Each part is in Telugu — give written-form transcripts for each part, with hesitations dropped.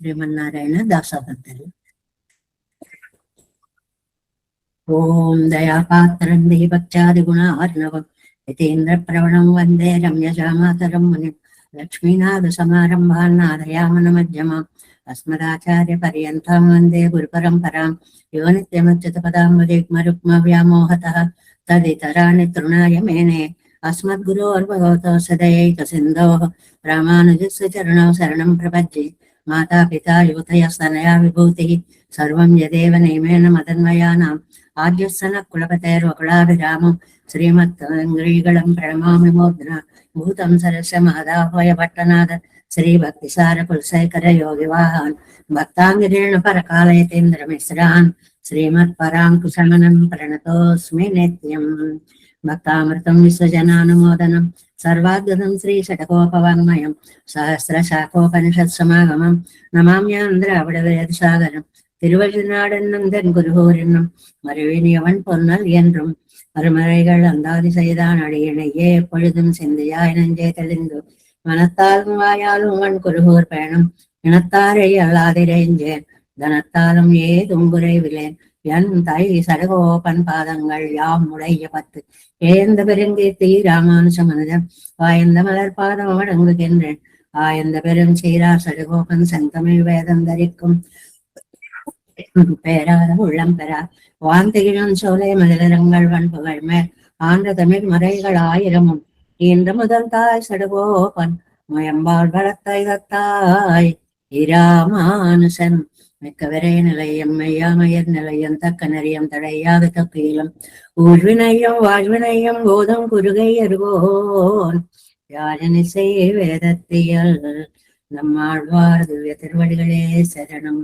శ్రీమన్నారాయణ దాసోపంతులు. ఓం దయాపాత్రం దేవత్యాది గుణార్ణవం యతీంద్ర ప్రవణం వందే రమ్యజామాతరం ముని లక్ష్మీనాథ సమారంభాన్ నాదయామన మధ్యమాం అస్మదాచార్య పర్యంతం వందే గురు పరంపరాం యో నిత్యమచ్యుత పదాంబుజయుగ్మరుక్మ వ్యామోహతః తదితరాణి తృణాయ మేనే అస్మద్గురోర్భగవతో సదయైక సింధోః రామానుజస్య చరణౌ శరణం ప్రపద్యే మాతా పితా యువతయస్తనయా విభూతిః సర్వం యదేవ నియమేన మదన్మయానాం ఆద్యస్సన కులపతేర్వకులాభిరామం శ్రీమత్తంగ్రీగళం ప్రణమామి మూర్ధనా భూతం సరస్య మహదాహ్వయ పట్టనాథ శ్రీ భక్తిసార కులశేఖర యోగివాహాన్ భక్తాంగిరేణ పరకాలయతేంద్ర మిశ్రాన్ శ్రీమత్ పరాంకుశమనం ప్రణతోస్మి నిత్యం. భక్తామృతం విశ్వజనానుమోదనం సర్వాద్భుతం శ్రీ షటకోపవాङ्మయం సహస్రశాఖోపనిషత్ సమాగమం నమామ్యాంధ్రావిడవేదసాగరం திருவள்ளுநாடென்னும் குருகோரென்னும் மறுவினியவன் பொன்னல் என்றும் மறுமறைகள் அந்தாதி செய்தான் அடியினையே எப்பொழுதும் சிந்தையாய் நெஞ்சே தெளிந்து மனத்தாலும் வாயாலும் அவன் குருகோர் பயணம் இனத்தாரை அல்லாதிரேஞ்சேன் தனத்தாலும் ஏதுங்குறைவிலேன் என் தை சடகோபன் பாதங்கள் யாம் உடைய பத்து ஏந்த பெருங்கீர்த்தி ராமானுஜ மனிதன் வாய்ந்த மலர் பாதம் வழங்குகின்றேன் ஆயந்த பெரும் சீரா சடகோபன் செந்தமிழ் வேதம் தரிக்கும் பேராத உள்ளம் பெறா வாந்திகிழம் சோலை மதிலரங்கள் வன்புகள் மேல் ஆண்ட தமிழ் மறைகள் ஆயிரமும் இன்று முதல் தாய் சடுகோபன் முயம்பால் வளர்த்தாய் தத்தாய் இராமானுசன் மிக்க விரை நிலையம் மையாமயர் நிலையம் தக்க நெறியம் தடையாக தப்பீலம் ஊழ்வினையும் வாழ்வினையும் போதும் குறுகை அருகோன் யாழனிசை வேதத்தியல் நம்மாழ்வார் திவ்ய திருவடிகளே சரணம்.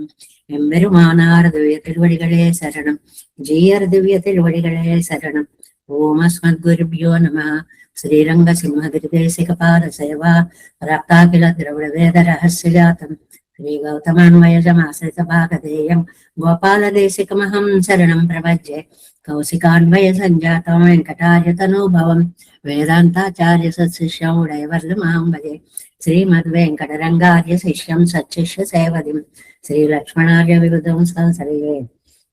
எம்பெருமானார் திவ்ய திருவடிகளே சரணம். ஜீயர் திவ்ய திருவடிகளே சரணம். ஓம் அஸ்மத் குருபியோ நம. ஸ்ரீரங்க சிம்மகிரிதேசிக பாத சேவா ரக்தாகில திரவிட வேத ரகசியாத்தம் ஸ்ரீ கௌதமான்வயஜமாசிரித பாகதேயம் கோபாலதேசிகமஹம் சரணம் பிரபஜ்யே கௌசிகான்வய சஞ்சாதம் வெங்கடார்ய தனூபவம் வேதாந்தாச்சாரிய சத்சிஷ்யம் உடையவர்லமாம்பதே శ్రీమద్ వెంకటరంగార్య శిష్యం సచ్చిష్య సేవదిం శ్రీ లక్ష్మణార్య విరుద్ధం సంసరే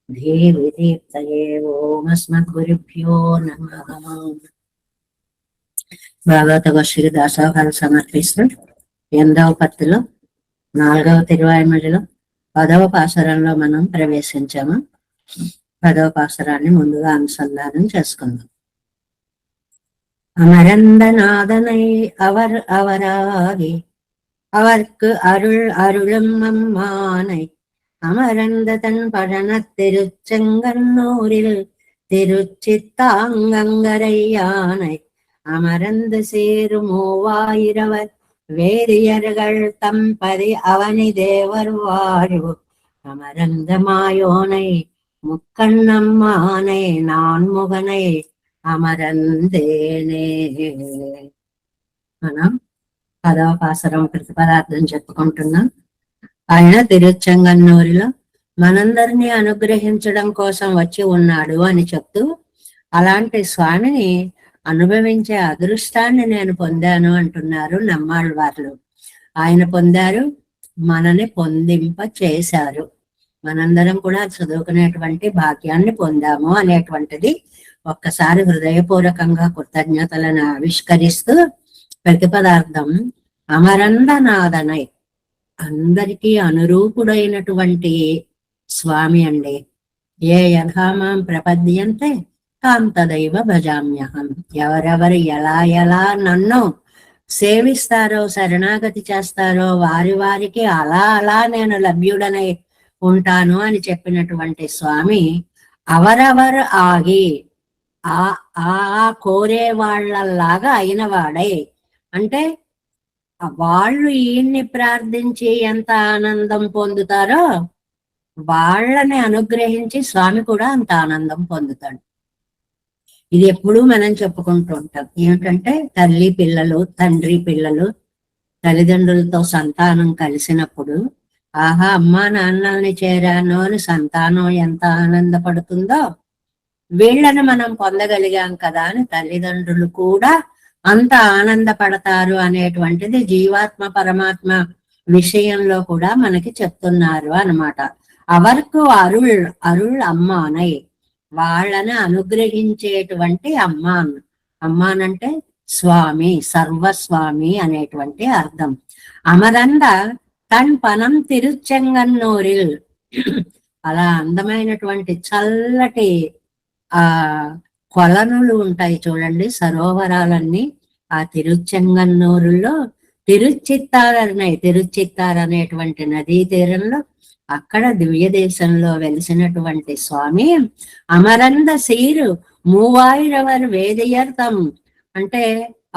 దేవి దీప్తయే. ఓం అస్మద్గురుభ్యో నమః. భాగవత గోష్ఠికి దాసోహాలు సమర్పిస్తూ 8వ పత్తిలో 4వ తిరువాయిమడిలో 10వ పాసురంలో మనం ప్రవేశించాము. 10వ పాసురాన్ని ముందుగా అనుసంధానం చేసుకుందాం. அமரந்தநாதனை அவர் அவராகி அவர்க்கு அருள் அருளும் அம்மானை அமரந்த தன் பழனத் திருச்செங்கன்னூரில் திருச்சித்தாங்கங்கரையானை அமரந்து சேரும் மூவாயிரவர் வேதியர்கள் தம்பதி அவனி தேவர் வாழ்வு அமரந்த மாயோனை முக்கண்ணம்மானை நான் முகனை అమరందేనే. మనం 10వ పాసురం ప్రతిపదార్థం చెప్పుకుంటున్నాం. ఆయన తిరుచెంగన్నూరిలో మనందరినీ అనుగ్రహించడం కోసం వచ్చి ఉన్నాడు అని చెప్తూ, అలాంటి స్వామిని అనుభవించే అదృష్టాన్ని నేను పొందాను అంటున్నారు నమ్మాళ్ళవార్లు. ఆయన పొందారు, మనని పొందింప చేశారు. మనందరం కూడా చదువుకునేటువంటి భాగ్యాన్ని పొందాము అనేటువంటిది ఒక్కసారి హృదయపూర్వకంగా కృతజ్ఞతలను ఆవిష్కరిస్తూ ప్రతిపదార్థం అమరందనాథనై అందరికీ అనురూపుడైనటువంటి స్వామి అండి. ఏ యథామాం ప్రపద్యంతే తాం తదైవ భజామ్యహం. ఎవరెవరు ఎలా ఎలా నన్ను సేవిస్తారో శరణాగతి చేస్తారో వారి వారికి అలా అలా నేను లభ్యుడనై ఉంటాను అని చెప్పినటువంటి స్వామి అవరవరు ఆగి ఆ కోరే వాళ్ళలాగా అయిన వాడై, అంటే వాళ్ళు ఈయన్ని ప్రార్థించి ఎంత ఆనందం పొందుతారో వాళ్ళని అనుగ్రహించి స్వామి కూడా అంత ఆనందం పొందుతాడు. ఇది ఎప్పుడూ మనం చెప్పుకుంటూ ఉంటాం. ఏమిటంటే తల్లి పిల్లలు, తండ్రి పిల్లలు, తల్లిదండ్రులతో సంతానం కలిసినప్పుడు ఆహా అమ్మా నాన్నల్ని చేరాను అని సంతానం ఎంత ఆనందపడుతుందో వీళ్ళని మనం పొందగలిగాం కదా అని తల్లిదండ్రులు కూడా అంత ఆనందపడతారు అనేటువంటిది జీవాత్మ పరమాత్మ విషయంలో కూడా మనకి చెప్తున్నారు అన్నమాట. అవర్కు అరుళ్ అరుళ్ అమ్మానై, వాళ్ళని అనుగ్రహించేటువంటి అమ్మాన్. అమ్మానంటే స్వామి, సర్వస్వామి అనేటువంటి అర్థం. అమరంద తన్ పనం తిరుచెంగన్నూరిల్, అలా అందమైనటువంటి చల్లటి ఆ కొలనులు ఉంటాయి చూడండి, సరోవరాలన్నీ ఆ తిరుచెంగన్నూరులో. తిరుచిత్తారు అనేటువంటి నదీ తీరంలో, అక్కడ దివ్య దేశంలో వెలిసినటువంటి స్వామి అమరంద సీరు మూవాయిరవర్ వేదియర్థం. అంటే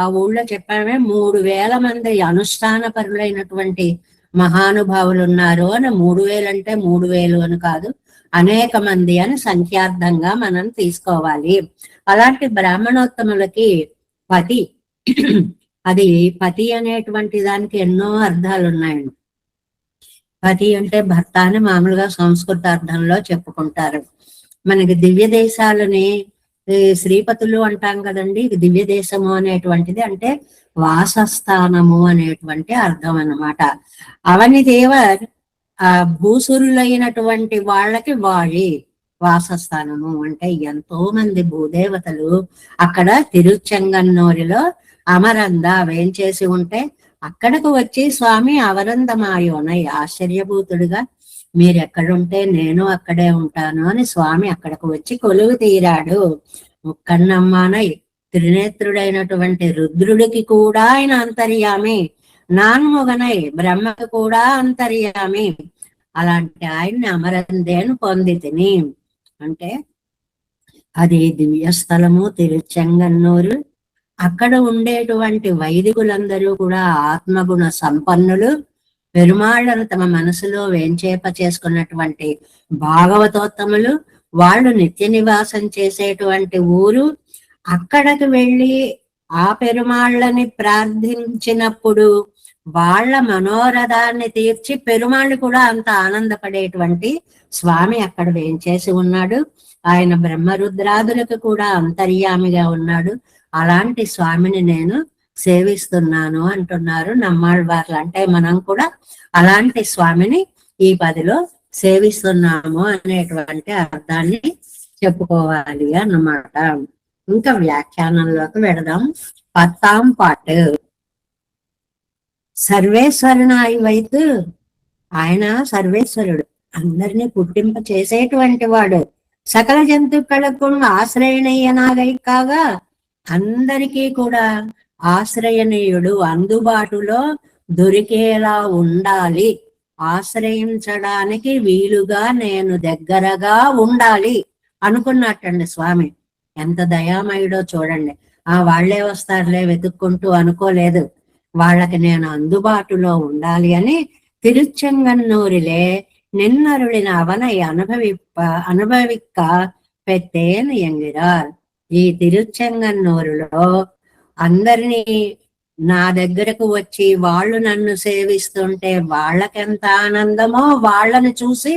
ఆ ఊళ్ళో చెప్పామే 3000 మంది అనుష్ఠాన పరులైనటువంటి మహానుభావులు ఉన్నారు అని. 3000 అంటే 3000 అని కాదు, అనేక మంది అని సంఖ్యార్థంగా మనం తీసుకోవాలి. అలాంటి బ్రాహ్మణోత్తములకి పతి, అది పతి అనేటువంటి దానికి ఎన్నో అర్థాలు ఉన్నాయండి. పతి అంటే భర్త అని మామూలుగా సంస్కృత అర్థంలో చెప్పుకుంటారు. మనకి దివ్య దేశాలని శ్రీపతులు అంటాం కదండి. దివ్య దేశము అనేటువంటిది అంటే వాసస్థానము అనేటువంటి అర్థం అన్నమాట. అవని దేవర్ ఆ భూసురులైనటువంటి వాళ్ళకి వాడి వాసస్థానము అంటే ఎంతో మంది భూదేవతలు అక్కడ తిరుచెంగన్నూరిలో అమరంద వేంచేసి ఉంటే అక్కడకు వచ్చి స్వామి అవరందమాయోనై ఆశ్చర్యభూతుడుగా, మీరెక్కడుంటే నేను అక్కడే ఉంటాను అని స్వామి అక్కడకు వచ్చి కొలువు తీరాడు. ముక్కన్నమ్మానై, త్రినేత్రుడైనటువంటి రుద్రుడికి కూడా ఆయన అంతర్యామి, నాన్ముగనై బ్రహ్మకు కూడా అంతర్యామి. అలాంటి ఆయన్ని అమరందేను పొందితిని అంటే అది దివ్యస్థలము తిరుచెంగన్నూరు. అక్కడ ఉండేటువంటి వైదికులందరూ కూడా ఆత్మగుణ సంపన్నులు, పెరుమాళ్లను తమ మనసులో వేంచేప చేసుకున్నటువంటి భాగవతోత్తములు. వాళ్ళు నిత్య నివాసం చేసేటువంటి ఊరు. అక్కడికి వెళ్ళి ఆ పెరుమాళ్ళని ప్రార్థించినప్పుడు వాళ్ళ మనోరథాన్ని తీర్చి పెరుమాళ్ళు కూడా అంత ఆనందపడేటువంటి స్వామి అక్కడ వేంచేసి ఉన్నాడు. ఆయన బ్రహ్మరుద్రాదులకు కూడా అంతర్యామిగా ఉన్నాడు. అలాంటి స్వామిని నేను సేవిస్తున్నాను అంటున్నారు నమ్మాళ్వార్లు. అంటే మనం కూడా అలాంటి స్వామిని ఈ పదిలో సేవిస్తున్నాము అనేటువంటి అర్థాన్ని చెప్పుకోవాలి అన్నమాట. ఇంకా వ్యాఖ్యానంలోకి వెడదాం. 10వ పాటు. సర్వేశ్వరునాయి వైతు, ఆయన సర్వేశ్వరుడు, అందరినీ పుట్టింప చేసేటువంటి వాడు. సకల జంతువులకు ఆశ్రయణీయనాగై కాగా అందరికీ కూడా ఆశ్రయనీయుడు, అందుబాటులో దొరికేలా ఉండాలి, ఆశ్రయించడానికి వీలుగా నేను దగ్గరగా ఉండాలి అనుకున్నట్టండి స్వామి. ఎంత దయామయుడో చూడండి. వాళ్లే వస్తారులే వెతుక్కుంటూ అనుకోలేదు. వాళ్ళకి నేను అందుబాటులో ఉండాలి అని తిరుచెంగన్నూరిలే నిన్నరుడిన అవనై అనుభవిక్క పెట్టేను ఎంగిరార్. ఈ తిరుచెంగన్నూరులో అందరినీ నా దగ్గరకు వచ్చి వాళ్ళు నన్ను సేవిస్తుంటే వాళ్ళకెంత ఆనందమో, వాళ్ళని చూసి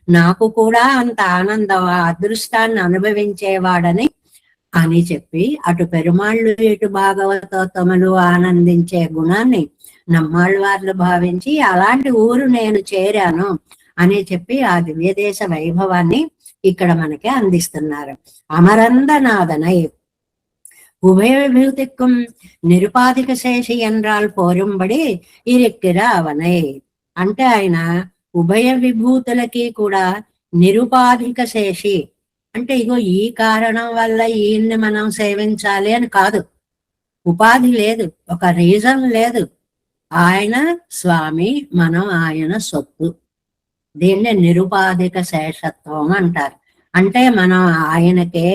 నాకు కూడా అంత ఆనందం, అదృష్టాన్ని అనుభవించేవాడని అని చెప్పి అటు పెరుమాళ్ళు ఇటు భాగవతోత్తములు ఆనందించే గుణాన్ని నమ్మాళ్ళవార్లు భావించి అలాంటి ఊరు నేను చేరాను అని చెప్పి ఆ దివ్యదేశ వైభవాన్ని ఇక్కడ మనకి అందిస్తున్నారు. అమరందనాథనై ఉభయ విభూతిக்கும் నిరుపాధిక శేషి ఎండ్రాల్ పోరుంబడి ఇరెక్కిర అవనై. అంటే ఆయన ఉభయ విభూతులకి కూడా నిరుపాధిక శేషి అంటే ఇగో ఈ కారణం వల్ల ఈయన్ని మనం సేవించాలి అని కాదు. ఉపాధి లేదు, ఒక రీజన్ లేదు. ఆయన స్వామి, మనం ఆయన సొత్తు. దీన్ని నిరుపాధిక శేషత్వం అంటారు. అంటే మనం ఆయనకే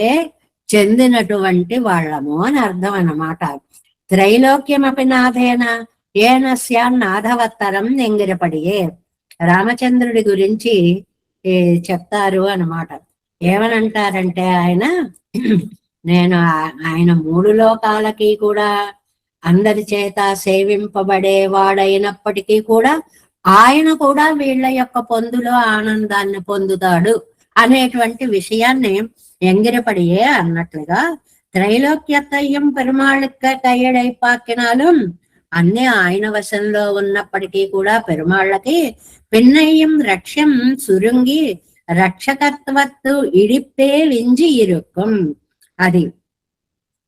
చెందినటువంటి వాళ్ళము అని అర్థం అన్నమాట. త్రైలోక్యమపి నాథేన ఏనస్యా నాథవత్తరం ఎంగిరపడియే. రామచంద్రుడి గురించి చెప్తారు అన్నమాట. ఏమనంటారంటే ఆయన నేను ఆయన 3 లోకాలకి కూడా అందరి చేత సేవింపబడేవాడైనప్పటికీ కూడా ఆయన కూడా వీళ్ళ యొక్క పొందులో ఆనందాన్ని పొందుతాడు అనేటువంటి విషయాన్ని ఎంగిరపడియే అన్నట్లుగా త్రైలోక్యత్తయ్యం పెరుమాళుక్క కయ్యడైపాకినాலும் అన్ని ఆయన వశంలో ఉన్నప్పటికీ కూడా పెరుమాళ్ళకి పిన్నయ్యం రక్ష్యం సురుంగి రక్షకత్వత్తు ఇడిప్పే వింజి ఇరుక్కం. అది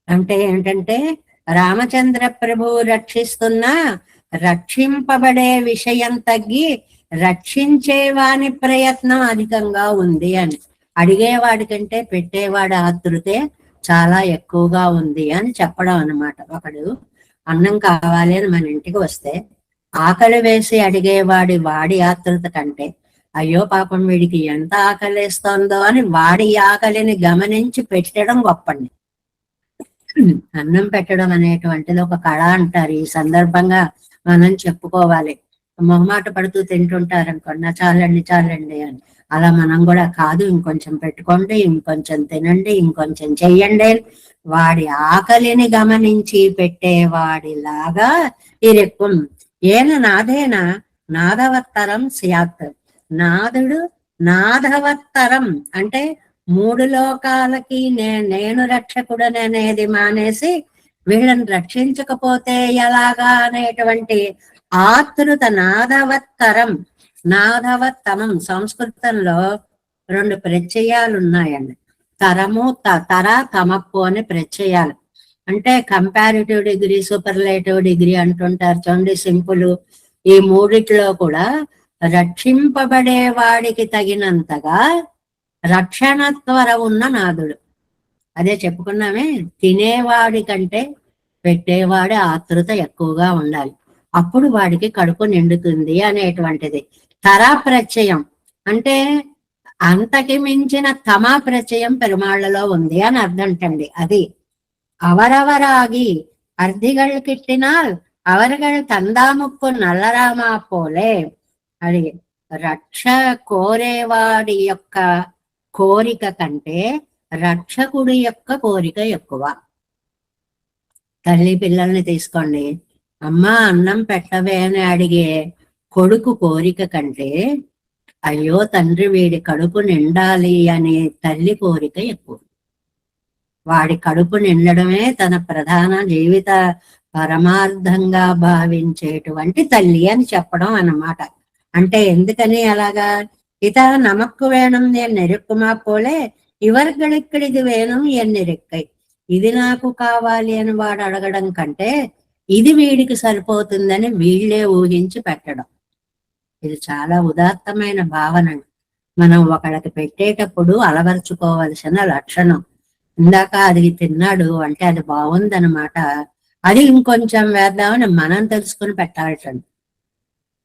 అంటే ఏంటంటే రామచంద్ర ప్రభువు రక్షిస్తున్న రక్షింపబడే విషయం తగ్గి రక్షించేవాని ప్రయత్నం అధికంగా ఉంది అని, అడిగేవాడి కంటే పెట్టేవాడి ఆతృతే చాలా ఎక్కువగా ఉంది అని చెప్పడం అన్నమాట. ఒకడు అన్నం కావాలి అని మన ఇంటికి వస్తే ఆకలి వేసి అడిగేవాడి వాడి ఆతృత కంటే అయ్యో పాపం వీడికి ఎంత ఆకలిస్తోందో అని వాడి ఆకలిని గమనించి పెట్టడం గొప్పండి. అన్నం పెట్టడం అనేటువంటిది ఒక కళ అంటారు. ఈ సందర్భంగా మనం చెప్పుకోవాలి. మొహమాట పడుతూ తింటుంటారు అనుకోండి, చాలండి చాలండి అని. అలా మనం కూడా కాదు, ఇంకొంచెం పెట్టుకోండి, ఇంకొంచెం తినండి, ఇంకొంచెం చెయ్యండి, వాడి ఆకలిని గమనించి పెట్టేవాడిలాగా ఇరెక్కుం. ఏన నాదేన నాదవత్తరం స్యాత్. నాదుడు నాదవత్తరం అంటే మూడు లోకాలకి నేను రక్షకుడననేది మానేసి వీళ్ళని రక్షించకపోతే ఎలాగా అనేటువంటి ఆతృత. నాదవత్తరం, నాదవత్తమం. సంస్కృతంలో రెండు ప్రత్యయాలు ఉన్నాయండి. తరము తర తమప్పు అనే ప్రత్యయాలు. అంటే కంపారిటివ్ డిగ్రీ, సూపర్లేటివ్ డిగ్రీ అంటుంటారు చూడండి, సింపుల్. ఈ మూడిట్లో కూడా రక్షింపబడే వాడికి తగినంతగా రక్షణత్వర ఉన్న నాదుడు. అదే చెప్పుకున్నామే, తినేవాడి కంటే పెట్టేవాడి ఆతృత ఎక్కువగా ఉండాలి, అప్పుడు వాడికి కడుపు నిండుతుంది అనేటువంటిది. తరా ప్రత్యయం అంటే అంతకి మించిన తమా ప్రత్యయం పెరుమాళ్లలో ఉంది అని అర్థంటండి. అది అవరవరాగి అర్ధిగళ్ళు కిట్టినాల్ అవరగళ్ళు తందాముక్కు నల్లరామా పోలే. అది రక్ష కోరేవాడి యొక్క కోరిక కంటే రక్షకుడి యొక్క కోరిక ఎక్కువ. తల్లి పిల్లల్ని తీసుకోండి, అమ్మ అన్నం పెట్టవే అని అడిగే కొడుకు కోరిక కంటే అయ్యో తండ్రి వీడి కడుపు నిండాలి అనే తల్లి కోరిక ఎక్కువ. వాడి కడుపు నిండడమే తన ప్రధాన జీవిత పరమార్థంగా భావించేటువంటి తల్లి అని చెప్పడం అన్నమాట. అంటే ఎందుకని అలాగా? ఇత నమక్కు వేణం నేను నెరుక్కుమా పోలే ఇవర్గడిక్కడిది వేణం ఎన్నిరెక్కై. ఇది నాకు కావాలి అని వాడు అడగడం కంటే ఇది వీడికి సరిపోతుందని వీళ్ళే ఊహించి పెట్టడం. ఇది చాలా ఉదాత్తమైన భావన. మనం ఒకళ్ళకి పెట్టేటప్పుడు అలవరుచుకోవలసిన లక్షణం. ఇందాక అది తిన్నాడు అంటే అది బాగుందనమాట, అది ఇంకొంచెం వేద్దామని మనం తెలుసుకుని పెట్టాలటండి.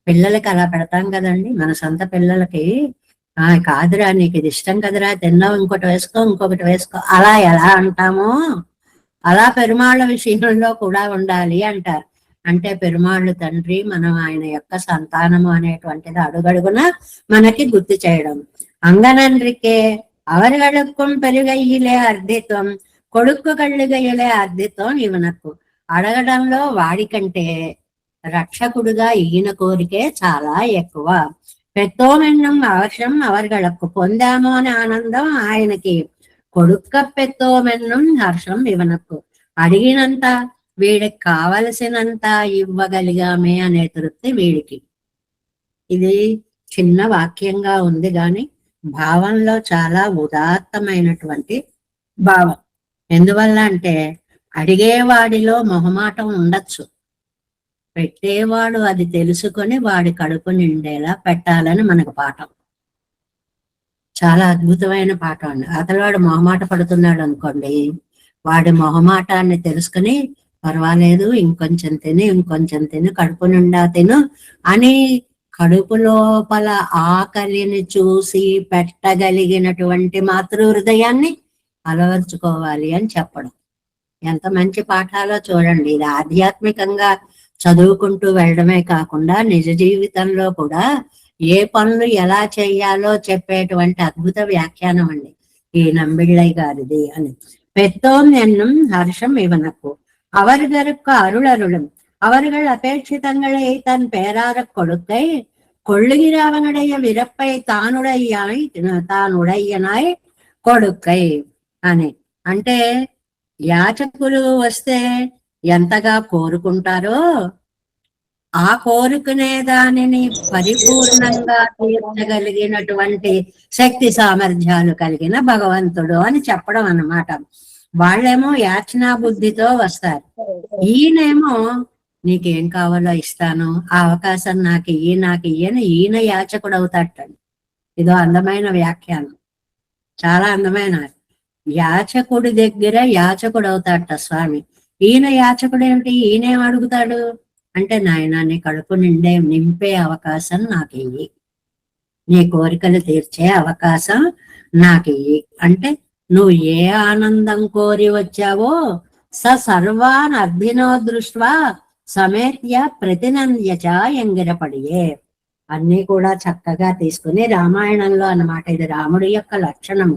పిల్లలకి అలా పెడతాం కదండి, మన సొంత పిల్లలకి. కాదురా నీకు ఇది ఇష్టం కదరా, తిన్నావు, ఇంకోటి వేసుకో, ఇంకొకటి వేసుకో, అలా ఎలా అంటామో అలా పెరుమాళ్ళ విషయంలో కూడా ఉండాలి అంటారు. అంటే పెరుమాళ్ళు తండ్రి, మనం ఆయన యొక్క సంతానము అనేటువంటిది అడుగడుగున మనకి గుర్తు చేయడం. అంగనండ్రికే అవరుగడుక్కుం పెరుగయ్యిలే అర్ధిత్వం కొడుక్కు కళ్ళుగయ్యలే అర్ధిత్వం ఇవనకు. అడగడంలో వాడికంటే రక్షకుడుగా ఈయన కోరికే చాలా ఎక్కువ. పెత్తోమెన్నం అవశ్యం అవర్గళకు పొందాము అని ఆనందం ఆయనకి. కొడుక్క పెత్తోమెన్నం హర్షం ఇవనకు. అడిగినంత వీడికి కావలసినంత ఇవ్వగలిగామే అనే తృప్తి వీడికి. ఇది చిన్న వాక్యంగా ఉంది కానీ భావంలో చాలా ఉదాత్తమైనటువంటి భావం. ఎందువల్ల అంటే అడిగేవాడిలో మొహమాటం ఉండొచ్చు, పెట్టేవాడు అది తెలుసుకొని వాడి కడుపు నిండేలా పెట్టాలని మనకు పాఠం. చాలా అద్భుతమైన పాఠం అండి. అతనివాడు మొహమాట పడుతున్నాడు అనుకోండి, వాడి మొహమాటాన్ని తెలుసుకుని పర్వాలేదు ఇంకొంచెం తిని, ఇంకొంచెం తిని, కడుపు నిండా తిను అని కడుపు లోపల ఆకలిని చూసి పెట్టగలిగినటువంటి మాతృ హృదయాన్ని అలవర్చుకోవాలి అని చెప్పడం. ఎంత మంచి పాఠాలో చూడండి. ఇది ఆధ్యాత్మికంగా చదువుకుంటూ వెళ్ళడమే కాకుండా నిజ జీవితంలో కూడా ఏ పనులు ఎలా చేయాలో చెప్పేటువంటి అద్భుత వ్యాఖ్యానం అండి ఈ నంబిళ్ళయ్య గారిది అని. பெத்தோம் என்னும் ஹர்ஷம் இவனுக்கு அவர்களுக்கு அருளருளும் அவர்கள் அபேட்சிதங்களை தன் பேரார கொடுக்கை கொள்ளுகிற அவனுடைய விரப்பை తానుడయ్యనాయ్ కొడుకై అని. అంటే యాచకులు వస్తే ఎంతగా కోరుకుంటారో ఆ కోరుకునే దానిని పరిపూర్ణంగా తీర్చగలిగినటువంటి శక్తి సామర్థ్యాలు కలిగిన భగవంతుడు అని చెప్పడం అన్నమాట. వాళ్ళేమో యాచనా బుద్ధితో వస్తారు, ఈయనేమో నీకేం కావాలో ఇస్తాను, ఆ అవకాశం నాకు ఇయ్యని ఈయన యాచకుడు అవుతాడు. ఇదో అందమైన వ్యాఖ్యానం, చాలా అందమైన. యాచకుడి దగ్గర యాచకుడు అవుతాడట స్వామి. ఈయన యాచకుడు ఏమిటి, ఈయనేం అడుగుతాడు అంటే, నాయన నీ కడుపు నింపే అవకాశం నాకు ఇయ్యి, నీ కోరికలు తీర్చే అవకాశం నాకు ఇయ్యి అంటే, నువ్వు ఏ ఆనందం కోరి వచ్చావో సర్వాన్ అర్ధినో దృష్ట్వా సమేత్య ప్రతినంద్యచ ఎంగిరపడియే. అన్ని కూడా చక్కగా తీసుకుని రామాయణంలో అన్నమాట, ఇది రాముడి యొక్క లక్షణము.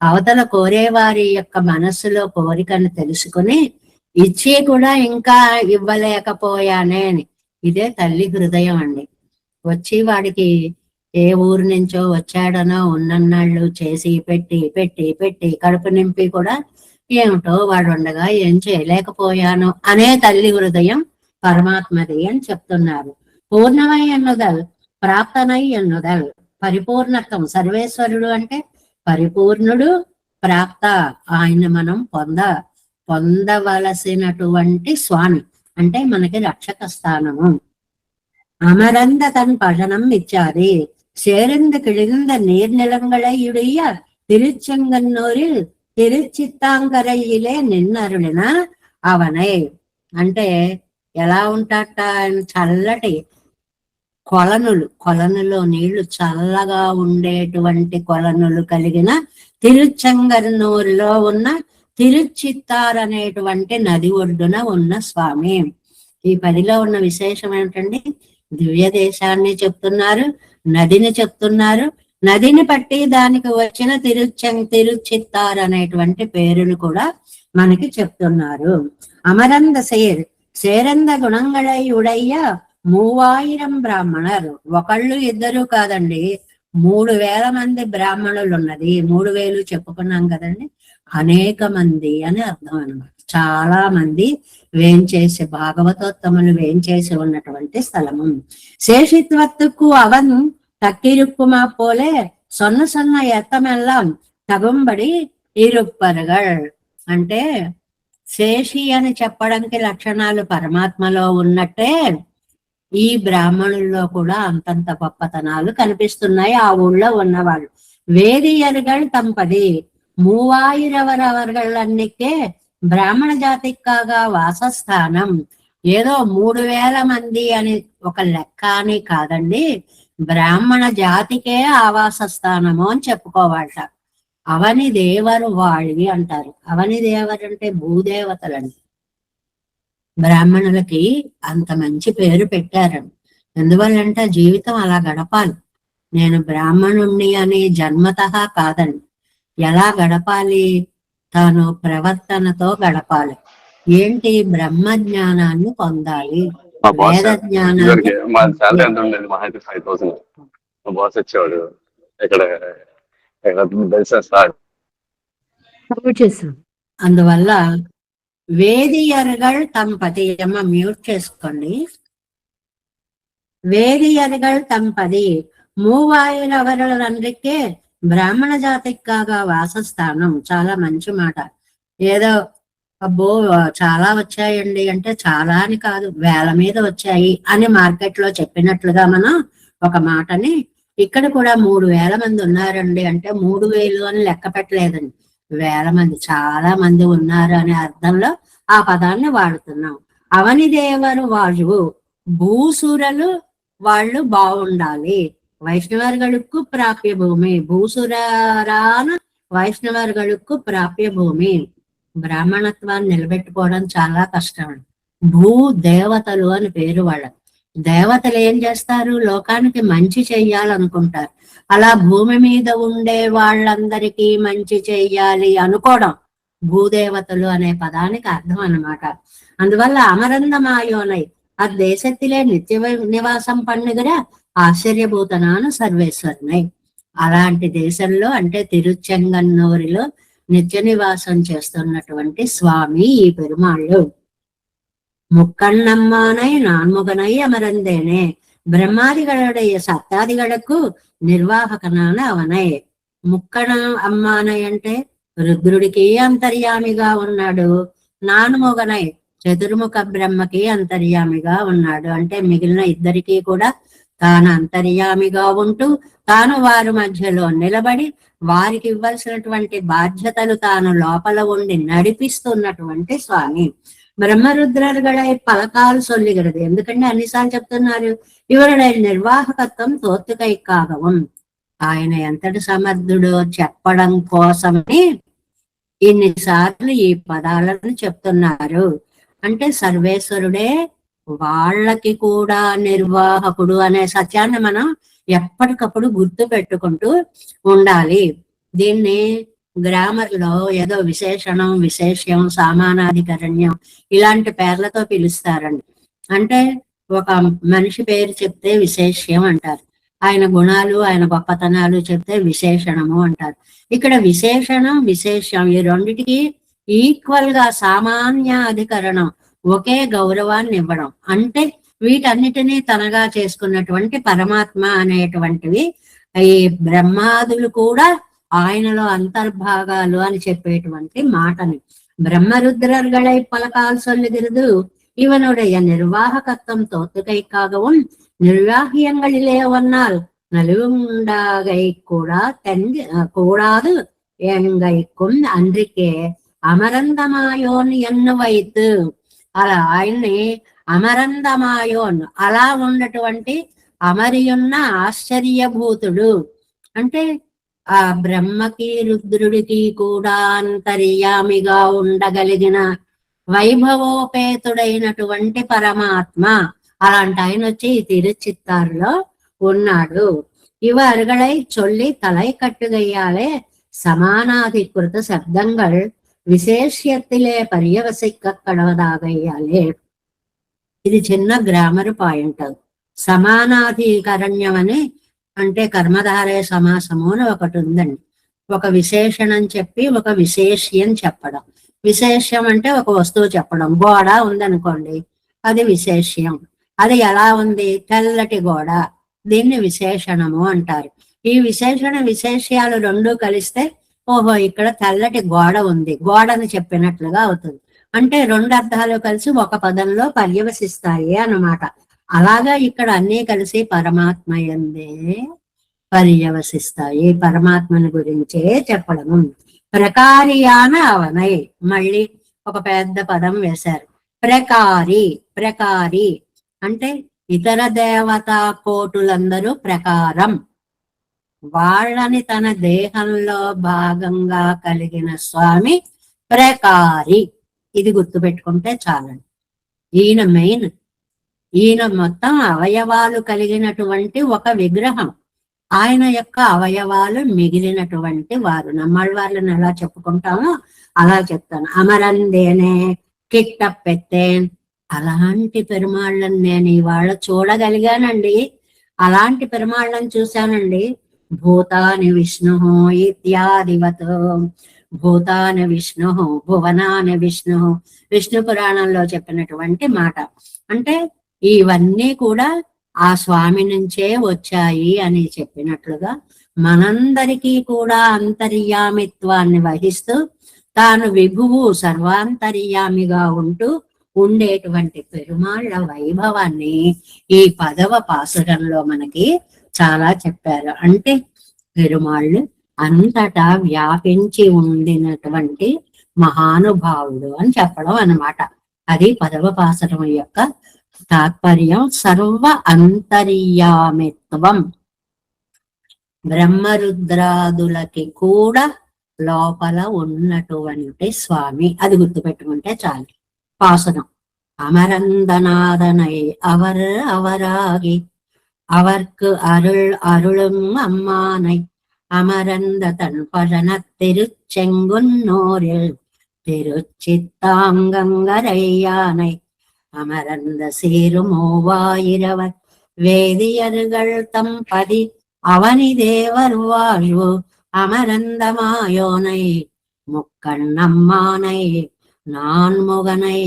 అవతల కోరేవారి యొక్క మనస్సులో కోరికను తెలుసుకుని ఇచ్చి కూడా ఇంకా ఇవ్వలేకపోయానే అని, ఇదే తల్లి హృదయం అండి. వచ్చి వాడికి ఏ ఊరు నుంచో వచ్చాడనో ఉన్నన్నాళ్ళు చేసి పెట్టి పెట్టి పెట్టి కడుపు నింపి కూడా ఏమిటో వాడు ఉండగా ఏం చేయలేకపోయాను అనే తల్లి హృదయం పరమాత్మది అని చెప్తున్నారు. పూర్ణమై ఎన్నుదల్ ప్రాప్తనై ఎన్నుదల్, పరిపూర్ణత్వం. సర్వేశ్వరుడు అంటే పరిపూర్ణుడు, ప్రాప్త ఆయన మనం పొందవలసినటువంటి స్వామి అంటే మనకి రక్షక స్థానము. అమరంద తన్ పఠనం ఇచ్చాది சேர்ந்து கிழிந்த நீர்நிலங்களையுடைய திருச்செங்கன்னூரில் తిరుచిత్తాంకరయ్యలే నిన్నరుడిన అవనే. అంటే ఎలా ఉంటాట, చల్లటి కొలనులో నీళ్లు చల్లగా ఉండేటువంటి కొలనులు కలిగిన తిరుచెంగన్నూరులో ఉన్న తిరుచిత్తార్ అనేటువంటి నది ఒడ్డున ఉన్న స్వామి. ఈ పదిలో ఉన్న విశేషం ఏమిటండి, దివ్య దేశాన్ని చెప్తున్నారు, నదిని చెప్తున్నారు, నదిని బట్టి దానికి వచ్చిన తిరుచిత్తార్ అనేటువంటి పేరును కూడా మనకి చెప్తున్నారు. అమరంద సేరంద గుణంగళై ఉడయ్య 3000 బ్రాహ్మణరు, ఒకళ్ళు ఇద్దరు కాదండి, 3000 మంది బ్రాహ్మణులు ఉన్నది. 3000 చెప్పుకున్నాం కదండి, అనేక మంది అని అర్థం అనమాట. చాలా మంది వేంచేసి భాగవతోత్తములు వేంచేసి ఉన్నటువంటి స్థలము. శేషిత్వత్తుకు అవన్ తక్కిరుక్కుమా పోలే సొన్న ఎత్తమెల్లం తగుంబడి ఇరుప్పరుగల్. అంటే శేషి అని చెప్పడానికి లక్షణాలు పరమాత్మలో ఉన్నట్టే ఈ బ్రాహ్మణుల్లో కూడా అంతంత గొప్పతనాలు కనిపిస్తున్నాయి ఆ ఊళ్ళో ఉన్నవాళ్ళు. వేదియరుగల్ తంపది 3000 బ్రాహ్మణ జాతికాగా వాసస్థానం. ఏదో 3000 మంది అని ఒక లెక్క అని కాదండి, బ్రాహ్మణ జాతికే ఆవాస స్థానము అని చెప్పుకోవాలట. అవని దేవరు వాళ్ళి అంటారు. అవని దేవరు అంటే భూదేవతలండి. బ్రాహ్మణులకి అంత మంచి పేరు పెట్టారండి. ఎందువల్లంటే జీవితం అలా గడపాలి. నేను బ్రాహ్మణుణ్ణి అని జన్మతః కాదండి, ఎలా గడపాలి, తాను ప్రవర్తనతో గడపాలి. ఏంటి, బ్రహ్మ జ్ఞానాన్ని పొందాలి, వేద జ్ఞానాన్ని. అందువల్ల వేదియరుగల్ తంపతి, అమ్మ మ్యూట్ చేసుకోండి. వేదియరుగల్ తంపది 3000 బ్రాహ్మణ జాతికాగా వాసస్థానం. చాలా మంచి మాట. ఏదో అబ్బో చాలా వచ్చాయండి అంటే చాలా అని కాదు, వేల మీద వచ్చాయి అని మార్కెట్ లో చెప్పినట్లుగా మనం ఒక మాటని ఇక్కడ కూడా 3000 మంది ఉన్నారండి అంటే 3000 అని లెక్క పెట్టలేదండి, వేల మంది, చాలా మంది ఉన్నారు అనే అర్థంలో ఆ పదాన్ని వాడుతున్నాం. అవని దేవరు వాళ్ళు భూసురలు వాళ్ళు బాగుండాలి, వైష్ణవర్గళుక్కు ప్రాప్య భూమి. భూసురాన వైష్ణవర్గళుక్కు ప్రాప్య భూమి. బ్రాహ్మణత్వాన్ని నిలబెట్టుకోవడం చాలా కష్టం. భూ దేవతలు అని పేరు వాళ్ళకి. దేవతలు ఏం చేస్తారు, లోకానికి మంచి చెయ్యాలనుకుంటారు. అలా భూమి మీద ఉండే వాళ్ళందరికీ మంచి చెయ్యాలి అనుకోవడం భూదేవతలు అనే పదానికి అర్థం అన్నమాట. అందువల్ల అమరందమాయోనై ఆ దేశத்திலே నిత్య నివాసం పండుగ ఆశ్చర్యభూతనాను సర్వేశ్వరునై. అలాంటి దేశంలో అంటే తిరుచెంగన్నూరిలో నిత్య నివాసం చేస్తున్నటువంటి స్వామి ఈ పెరుమాళ్ళు. முக்கண்ணம்மானை நான்முகனை அமர்ந்தேனே. பிரம்மாதிகளுடைய సప్తాదిகளுக்கு నిర్వాహకనాన అవనే. ముక్కణ అమ్మానై అంటే రుద్రుడికి అంతర్యామిగా ఉన్నాడు. నాన్ముగనై చతుర్ముఖ బ్రహ్మకి అంతర్యామిగా ఉన్నాడు. అంటే మిగిలిన ఇద్దరికీ కూడా తాను అంతర్యామిగా ఉంటూ తాను వారి మధ్యలో నిలబడి వారికి ఇవ్వాల్సినటువంటి బాధ్యతలు తాను లోపల ఉండి నడిపిస్తున్నటువంటి స్వామి. பிரம்மருத்ரர்களை பலகால் சொல்லுகிறது. ఎందుకంటే అన్నిసార్లు చెప్తున్నారు ఇవరుடைய నిర్వాహకత్వం తోత్తుకైకాகவும் ఆయన ఎంతటి సమర్థుడో చెప్పడం కోసమే ఇన్నిసార్లు ఈ పదాలను చెప్తున్నారు. అంటే సర్వేశ్వరుడే వాళ్ళకి కూడా నిర్వాహకుడు అనే సత్యాన్ని మనం ఎప్పటికప్పుడు గుర్తు పెట్టుకుంటూ ఉండాలి. దీన్ని గ్రామర్ లో ఏదో విశేషణం, విశేష్యం, సామానాధికరణ్యం ఇలాంటి పేర్లతో పిలుస్తారండి. అంటే ఒక మనిషి పేరు చెప్తే విశేష్యం అంటారు, ఆయన గుణాలు ఆయన గొప్పతనాలు చెప్తే విశేషణము అంటారు. ఇక్కడ విశేషణం విశేషం ఈ రెండిటికి ఈక్వల్ గా సామాన్య అధికరణం, ఒకే గౌరవాన్ని ఇవ్వడం. అంటే వీటన్నిటినీ తనగా చేసుకున్నటువంటి పరమాత్మ అనేటువంటివి ఈ బ్రహ్మాదులు కూడా ఆయనలో అంతర్భాగాలు అని చెప్పేటువంటి మాటని. பிரம்மருத்ரர்களை பலகால் சொல்லுகிறது. இவனுடைய நிர்வாககத்துவம் தோத்துகைக்காகவும் நிர்வாகியங்களிலே ஒன்னால் நலுவுண்டாகை கூடாது ఎంగైக்கும் అందుకే అమరందమాయోన్ ఎన్ను వైతు. అలా ఆయన్ని అమరందమాయోన్, అలా ఉన్నటువంటి అమరియున్న ఆశ్చర్యభూతుడు. అంటే ఆ బ్రహ్మకి రుద్రుడికి కూడా అంతర్యామిగా ఉండగలిగిన వైభవోపేతుడైనటువంటి పరమాత్మ. అలాంటి ఆయన వచ్చి ఈ తిరుచిత్తారులో ఉన్నాడు. இவ அருகளை சொல்லி தலை கட்டுகையாலே சமானாதிகிருத சப்தங்கள் విశేష్యத்திலே పర్యవసిక కడవదాగయ్యాలే. ఇది చిన్న గ్రామర్ పాయింట్. సమానాధికరణ్యం అని అంటే కర్మధారయ సమాసము అని ఒకటి ఉందండి. ఒక విశేషణం చెప్పి ఒక విశేష్యం చెప్పడం. విశేష్యం అంటే ఒక వస్తువు చెప్పడం. గోడ ఉందనుకోండి, అది విశేష్యం. అది ఎలా ఉంది? తెల్లటి గోడ, దీన్ని విశేషణము అంటారు. ఈ విశేషణ విశేష్యాలు రెండు కలిస్తే ఓహో ఇక్కడ తెల్లటి గోడ ఉంది, గోడని చెప్పినట్లుగా అవుతుంది. అంటే రెండు అర్థాలు కలిసి ఒక పదంలో పర్యవసిస్తాయి అన్నమాట. అలాగా ఇక్కడ అన్నీ కలిసి పరమాత్మ యందే పర్యవసిస్తాయి. పరమాత్మని గురించే చెప్పడము. ప్రకారియాన అవనై, మళ్ళీ ఒక పెద్ద పదం వేశారు. ప్రకారి. ప్రకారి అంటే ఇతర దేవతా కోటులందరూ ప్రకారం, వాళ్ళని తన దేహంలో భాగంగా కలిగిన స్వామి ప్రకారి. ఇది గుర్తుపెట్టుకుంటే చాలండి. ఈయన మెయిన్, ఈయన మొత్తం అవయవాలు కలిగినటువంటి ఒక విగ్రహం. ఆయన యొక్క అవయవాలు మిగిలినటువంటి వారు. నమ్మళ్ళ వాళ్ళని ఎలా చెప్పుకుంటామో అలా చెప్తాను. అమరందేనే కిట్ట పెట్టేన్, అలాంటి పెరుమాళ్ళని నేను ఇవాళ చూడగలిగానండి. అలాంటి పెరుమాళ్ళని చూశానండి. భూతాని విష్ణు ఇత్యాదివత్. భూతాని విష్ణు, భువనాని విష్ణు, విష్ణు పురాణంలో చెప్పినటువంటి మాట. అంటే ఇవన్నీ కూడా ఆ స్వామి నుంచే వచ్చాయి అని చెప్పినట్లుగా మనందరికీ కూడా అంతర్యామిత్వాన్ని వహిస్తూ తాను విభువు సర్వాంతర్యామిగా ఉంటూ ఉండేటువంటి పెరుమాళ్ళ వైభవాన్ని ఈ 10వ పాసురంలో మనకి చాలా చెప్పారు. అంటే పెరుమాళ్ళు అంతటా వ్యాపించి ఉండినటువంటి మహానుభావుడు అని చెప్పడం అన్నమాట. అది 10వ పాసురం యొక్క తాత్పర్యం. సర్వ అంతర్యామిత్వం, బ్రహ్మరుద్రాదులకి కూడా లోపల ఉన్నటువంటి స్వామి. అది గుర్తుపెట్టుకుంటే చాలు. பாசனம். அமரந்தநாதனை அவர் அவராகி அவர்க்கு அருள் அருளும் அம்மானை அமரந்த தன் பழன திருச்செங்குன்னோரில் திருச்சித்தாங்கங்கரையானை அமரந்த சீருமோவாயிரவர் வேதியர்கள் தம் பதி அவனி தேவர் வாழ்வு அமரந்தமாயோனை முக்கண்ணம்மானை நான்முகனை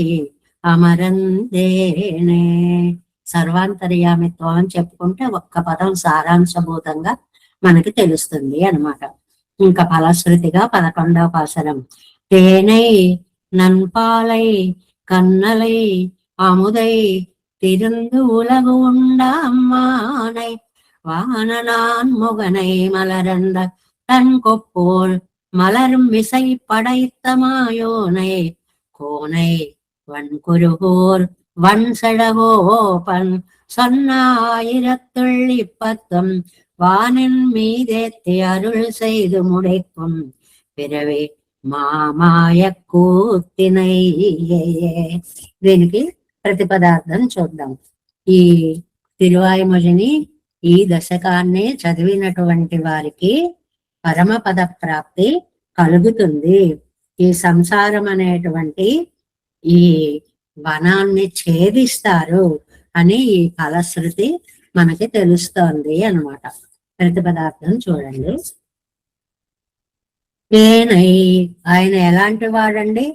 అమరందేనే. సర్వాంతర్యామిత్వం అని చెప్పుకుంటే ఒక్క పదం సారాంశభూతంగా మనకి తెలుస్తుంది అనమాట. ఇంకా ఫలశ్రుతిగా 11వ పాసరం. తేనై నన్పాలై కన్నలై அமுதை திருந்து உலகு உண்ட அம்மானை வானனான் முகனை மலரந்த தன் கொப்போல் மலரும் விசை படைத்த மாயோனை கோனை வன்குருகோர் வன் செடகோபன் சொன்னாயிரத்துள் இப்பத்தும் வானின் மீதேத்தி அருள் செய்து முடிக்கும் பிறவே మామాయ కూర్తినై. దీనికి ప్రతిపదార్థం చూద్దాం. ఈ తిరువాయుమొழிని ఈ దశకాన్ని చదివినటువంటి వారికి పరమపద ప్రాప్తి కలుగుతుంది. ఈ సంసారం అనేటువంటి ఈ వనాన్ని ఛేదిస్తారు అని ఈ ఫలశ్రుతి మనకి తెలుస్తోంది అన్నమాట. ప్రతిపదార్థం చూడండి. తేనై, ఆయన ఎలాంటి వాడండి?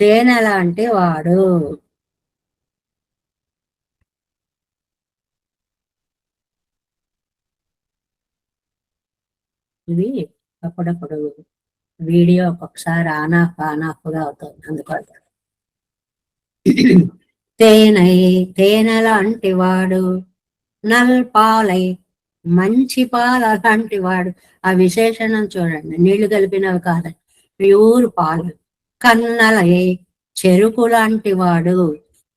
తేనె ఎలాంటి వాడు? ఇది అప్పుడప్పుడు వీడియో ఒక్కొక్కసారి ఆన్ ఆఫ్ గా అవుతుంది, అందుకోసం. తేనై, తేనె లాంటి వాడు. నల్పాలై, మంచి పాలు అలాంటి వాడు. ఆ విశేషణం చూడండి, నీళ్లు కలిపినవి కాదు, ప్యూర్ పాలు. కన్నలై, చెరుకు లాంటి వాడు.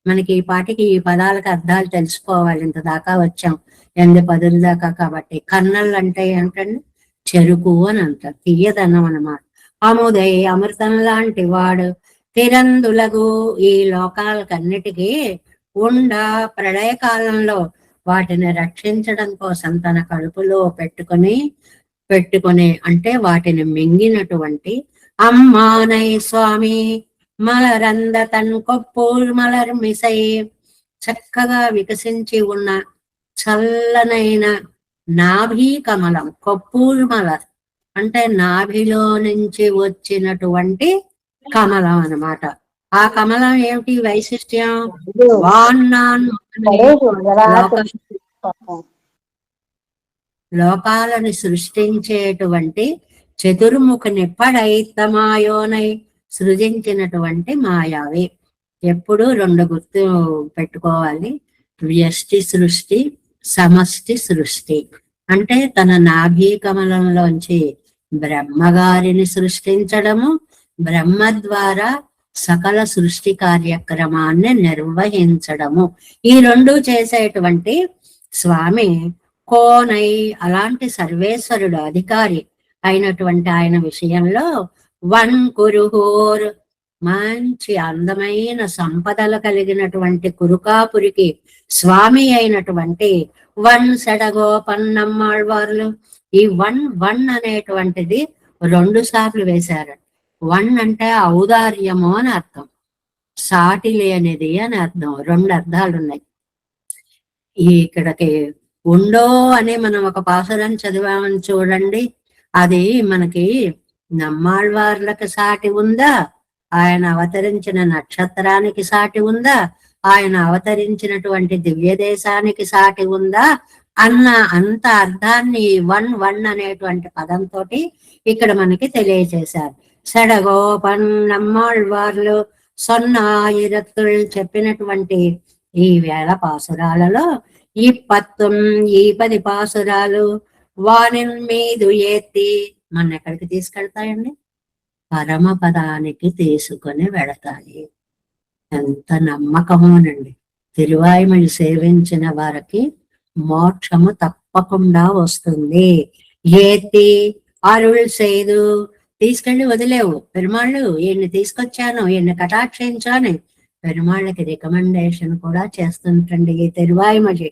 మనకి ఈ పాటికి ఈ పదాలకు అర్థాలు తెలుసుకోవాలి, ఇంత దాకా వచ్చాం 8 పదుల దాకా. కాబట్టి కన్నలు అంటే ఏంటండి? చెరుకు అని అంటారు, తీయదనం అన్నమాట. అముదై, అమృతం లాంటి వాడు. తిరందులగు, ఈ లోకాలకన్నిటికీ ఉండ, ప్రళయకాలంలో వాటిని రక్షించడం కోసం తన కడుపులో పెట్టుకొని అంటే వాటిని మింగినటువంటి అమ్మానై స్వామి మలరంద తన్ కొప్పూర్ మలర్ మిసై. చక్కగా వికసించి ఉన్న చల్లనైన నాభి కమలం. కొప్పూర్ మలర్ అంటే నాభిలో నుంచి వచ్చినటువంటి కమలం అన్నమాట. ఆ కమలం ఏమిటి వైశిష్ట్యం? వాన్నాన్, లోకాలను సృష్టించేటువంటి చతుర్ముఖని పడైతమాయోనై, సృజించినటువంటి మాయావి. ఎప్పుడు 2 గుర్తు పెట్టుకోవాలి. వ్యష్టి సృష్టి, సమష్టి సృష్టి. అంటే తన నాభి కమలంలోంచి బ్రహ్మగారిని సృష్టించడము, బ్రహ్మ ద్వారా సకల సృష్టి కార్యక్రమాన్ని నిర్వహించడము. ఈ 2 చేసేటువంటి స్వామి కోనై, అలాంటి సర్వేశ్వరుడు అధికారి అయినటువంటి ఆయన విషయంలో వన్ కురుహోర్, మంచి అందమైన సంపదలు కలిగినటువంటి కురుకాపురికి స్వామి అయినటువంటి వన్ సెడగోపన్నమ్మాళ్వార్లు. ఈ వన్ అనేటువంటిది 2 సార్లు వేశారు. వన్ అంటే ఔదార్యము అని అర్థం, సాటి లేనిది అని అర్థం. 2 అర్థాలు ఉన్నాయి. ఇక్కడికి ఉండో అని మనం ఒక పాసురం చదివామని చూడండి. అది మనకి నమ్మాళ్వార్లకు సాటి ఉందా? ఆయన అవతరించిన నక్షత్రానికి సాటి ఉందా? ఆయన అవతరించినటువంటి దివ్య దేశానికి సాటి ఉందా అన్న అంత అర్థాన్ని వన్ అనేటువంటి పదంతో ఇక్కడ మనకి తెలియజేశారు. సెడగోపన్ నమ్మాళ్వార్లు సొన్నాయిరత్తులు చెప్పినటువంటి ఈ 1000 పాసురాలలో ఈ 10 పాసురాలు వానిన్ మీదు ఎత్తి మన ఎక్కడికి తీసుకెళ్తాయండి? పరమపదానికి తీసుకొని వెళతాయి. ఎంత నమ్మకమోనండి. తిరువాయుమొഴി సేవించిన వారికి మోక్షము తప్పకుండా వస్తుంది. ఏతి అరుళ్ సేదు, తీసుకెళ్లి వదిలేవు. పెరుమాళ్ళు ఈయన్ని తీసుకొచ్చాను, ఈయన్ని కటాక్షించాను, పెరుమాళ్ళకి రికమెండేషన్ కూడా చేస్తుంటండి ఈ తిరువాయుమొഴి.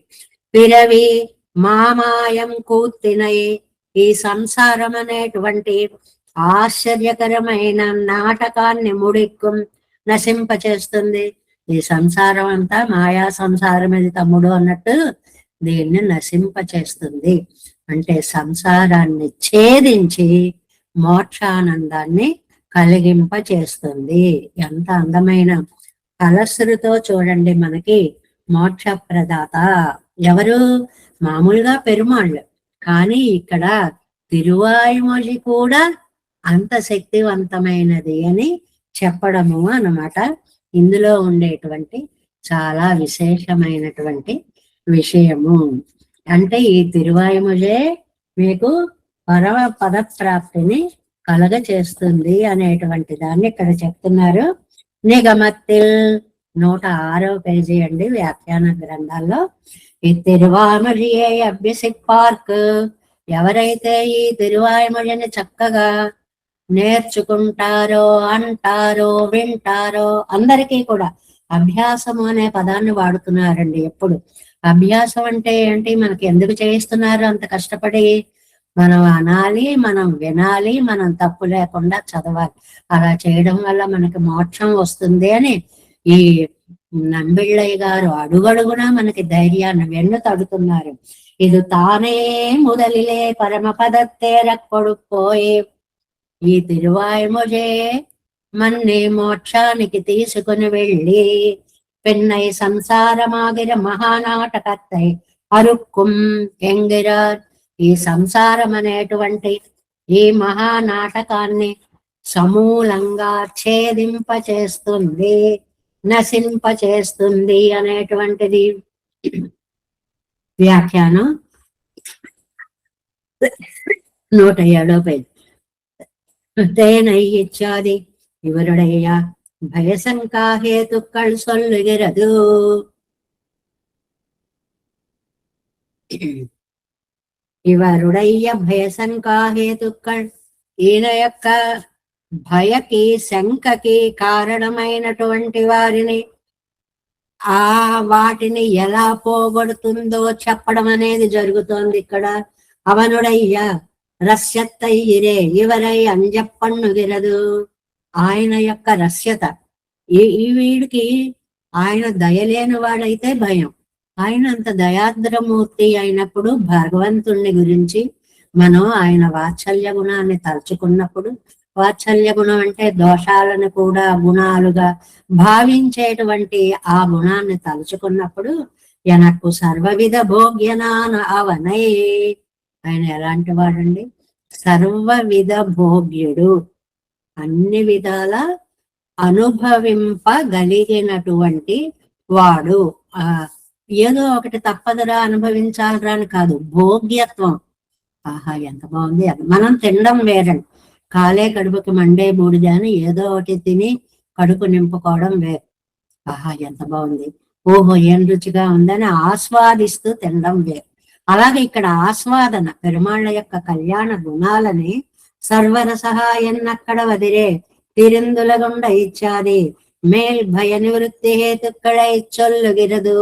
పిరవి మామాయం కూర్తినై, ఈ సంసారం అనేటువంటి ఆశ్చర్యకరమైన నాటకాన్ని ముడిక్కుం నశింపచేస్తుంది. ఈ సంసారం అంతా మాయా సంసారం ఇది తమ్ముడు అన్నట్టు దీన్ని నశింపచేస్తుంది. అంటే సంసారాన్ని ఛేదించి మోక్షానందాన్ని కలిగింపచేస్తుంది. ఎంత అందమైన కలశ్రుతో చూడండి మనకి మోక్ష ప్రదాత ఎవరు? మామూలుగా పెరుమాళ్ళు, కానీ ఇక్కడ తిరువాయుమొഴി కూడా అంత శక్తివంతమైనది అని చెప్పడము అన్నమాట. ఇందులో ఉండేటువంటి చాలా విశేషమైనటువంటి విషయము. అంటే ఈ తిరువాయుమొഴే మీకు పరమ పదప్రాప్తిని కలగ చేస్తుంది అనేటువంటి దాన్ని ఇక్కడ చెప్తున్నారు. నిగమత్తిల్ 106వ పేజీ అండి వ్యాఖ్యాన గ్రంథాల్లో. ఈ తిరువాయుమొழிయే అభ్యసిప్పార్క్, ఎవరైతే ఈ తిరువాయుమొழிని చక్కగా నేర్చుకుంటారో, అంటారో, వింటారో, అందరికీ కూడా అభ్యాసము అనే పదాన్ని వాడుతున్నారండి. ఎప్పుడు అభ్యాసం అంటే ఏంటి? మనకి ఎందుకు చేయిస్తున్నారు అంత కష్టపడి? మనం అనాలి, మనం వినాలి, మనం తప్పు లేకుండా చదవాలి. అలా చేయడం వల్ల మనకి మోక్షం వస్తుంది అని ఈ నంబిళ్ళయ్య గారు అడుగడుగునా మనకి ధైర్యాన్ని వెన్ను తడుతున్నారు. ఇది తానే ముదలిలే పరమపదత్తేర కొడుకోయే, ఈ తిరువాయుమొഴే మన్నే మోక్షానికి తీసుకుని వెళ్ళి పెన్నై సంసారమాగిర మహానాటకత్తై అరుక్కుం ఎంగిరార్, ఈ సంసారం అనేటువంటి ఈ మహానాటకాన్ని సమూలంగా ఛేదింపచేస్తుంది, నశింపచేస్తుంది అనేటువంటిది వ్యాఖ్యానం 107వ పేజీ. തേനയ്യിച്ചാതി ഇവരുடைய ഭയസങ്കാഹേതുക്കൾ சொல்லுகிறது. ఇవరుడయ్య భయసంకాహేతుక్കൾ, ఈయన యొక్క భయకి శంకకి కారణమైనటువంటి వారిని వాటిని ఎలా పోగొడుతుందో చెప్పడం అనేది జరుగుతోంది ఇక్కడ. అవనుడయ్య రస్యత్తయ్యిరే ఇవరై అంజప్పన్నుగిరదు, ఆయన యొక్క రస్యత, ఈ వీడికి ఆయన దయలేని వాడైతే భయం. ఆయన అంత దయాద్రమూర్తి అయినప్పుడు భగవంతుణ్ణి గురించి మనం ఆయన వాత్సల్య గుణాన్ని తలుచుకున్నప్పుడు, వాత్సల్య గుణం అంటే దోషాలను కూడా గుణాలుగా భావించేటువంటి ఆ గుణాన్ని తలుచుకున్నప్పుడు ఎనకు సర్వవిధ భోగ్యనాన అవనై, ఆయన ఎలాంటి వాడండి? సర్వవిధ భోగ్యుడు, అన్ని విధాల అనుభవింపగలిగినటువంటి వాడు. ఏదో ఒకటి తప్పదురా అనుభవించాలరా అని కాదు, భోగ్యత్వం. ఆహా ఎంత బాగుంది! అది మనం తినడం వేరండి, కాలే కడుపుకి మండే బూడిద అని ఏదో ఒకటి తిని కడుపు నింపుకోవడం వేరు. ఆహా ఎంత బాగుంది, ఓహో ఏం రుచిగా ఉందని ఆస్వాదిస్తూ తినడం వేరు. అలాగే ఇక్కడ ఆస్వాదన, పెరుమాళ్ళ యొక్క కళ్యాణ గుణాలని సర్వరసహాయన్నక్కడ వదిరే తిరిందులగుండ ఇచ్చాది మేల్ భయ నివృత్తి హేతుక్కడ ఇచ్చొల్లుగిరదు.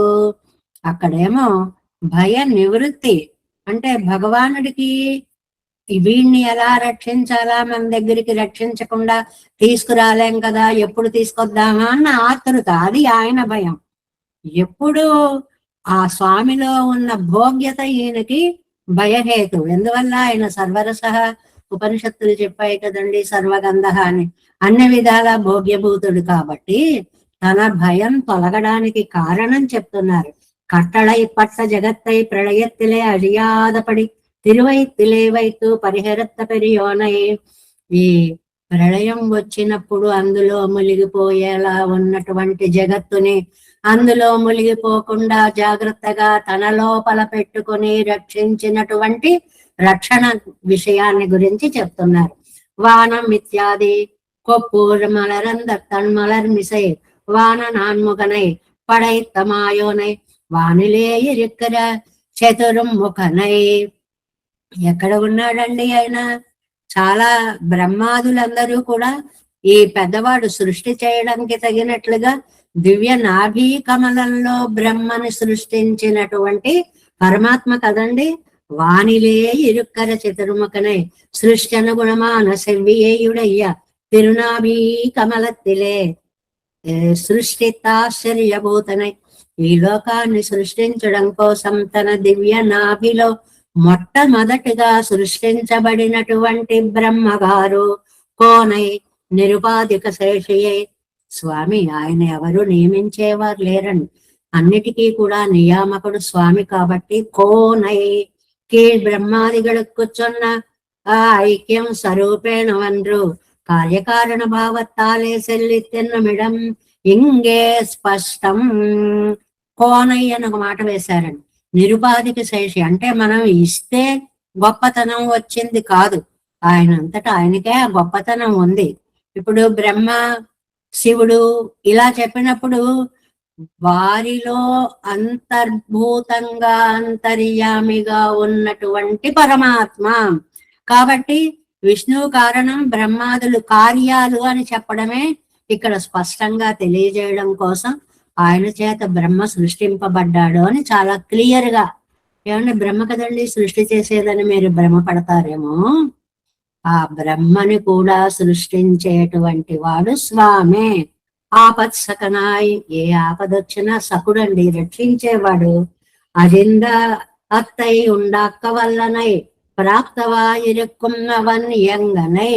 అక్కడేమో భయ నివృత్తి అంటే భగవానుడికి వీడిని ఎలా రక్షించాలా, మన దగ్గరికి రక్షించకుండా తీసుకురాలేం కదా, ఎప్పుడు తీసుకొద్దామా అన్న ఆతృత, అది ఆయన భయం. ఎప్పుడు ఆ స్వామిలో ఉన్న భోగ్యత ఈయనకి భయహేతు. ఎందువల్ల? ఆయన సర్వరస, ఉపనిషత్తులు చెప్పాయి కదండి, సర్వగంధ అని, అన్ని విధాల భోగ్యభూతుడు కాబట్టి తన భయం తొలగడానికి కారణం చెప్తున్నారు. కట్టళై పట్ట జగత్తై ప్రళయత్తిలే అழிయాదపడి తిరువైత్తిలే వైతు పరిహరత్త పెరియోనై, ఈ ప్రళయం వచ్చినప్పుడు అందులో మునిగిపోయేలా ఉన్నటువంటి జగత్తుని అందులో మునిగిపోకుండా జాగ్రత్తగా తన లోపల పెట్టుకుని రక్షించినటువంటి రక్షణ విషయాన్ని గురించి చెప్తున్నారు. వానం ఇత్యాది కొప్పూర్ మలరంద తన్మలర్ మిసై వాన నాన్ముఖనై పడైత్తమాయోనై వానిలే ఇరుక్కర చతుర్ముఖనై. ఎక్కడ ఉన్నాడండి ఆయన? చాలా బ్రహ్మాదులందరూ కూడా ఈ పెద్దవాడు సృష్టి చేయడానికి తగినట్లుగా దివ్య నాభి కమలంలో బ్రహ్మని సృష్టించినటువంటి పరమాత్మ కదండి. వానిలే ఇరుక్కర చతుర్ముఖనై సృష్టి అనుగుణమాన సెవ్వియేయుడయ్య తిరునాభి కమలత్తిలే సృష్టితాశ్చర్యభూతనై, ఈ లోకాన్ని సృష్టించడం కోసం తన దివ్య నాభిలో మొట్టమొదటిగా సృష్టించబడినటువంటి బ్రహ్మగారు కోనై నిరుపాధిక శేషయే స్వామి. ఆయన ఎవరు నియమించేవారు లేరండి, అన్నిటికీ కూడా నియామకుడు స్వామి. కాబట్టి కోనై கீழ் பிரம்மாதிகளுக்கு சொன்ன ஐக்கியம் ஸ்வரூபேணவன்று కార్యకారణ భావత్తాలే సెల్లిత్తెన్నమిడం ఇంగే స్పష్టం. కోనయ్య అని ఒక మాట వేశారండి. నిరుపాధిక శేషి అంటే మనం ఇస్తే గొప్పతనం వచ్చింది కాదు, ఆయన అంతటా ఆయనకే ఆ గొప్పతనం ఉంది. ఇప్పుడు బ్రహ్మ, శివుడు ఇలా చెప్పినప్పుడు వారిలో అంతర్భూతంగా అంతర్యామిగా ఉన్నటువంటి పరమాత్మ. కాబట్టి విష్ణువు కారణం, బ్రహ్మాదులు కార్యాలు అని చెప్పడమే ఇక్కడ స్పష్టంగా తెలియజేయడం కోసం ఆయన చేత బ్రహ్మ సృష్టింపబడ్డాడు అని చాలా క్లియర్ గా. ఏమంటే బ్రహ్మ కదండి సృష్టి చేసేదని మీరు భ్రమపడతారేమో, ఆ బ్రహ్మని కూడా సృష్టించేటువంటి వాడు స్వామే. ఆపత్ సకనాయ్, ఏ ఆపదొచ్చినా సకుడండి, రక్షించేవాడు. అజింద అత్తై ఉండక్క వల్లనై ప్రాప్తవాయిరుక్కున్నవన్ యంగనై,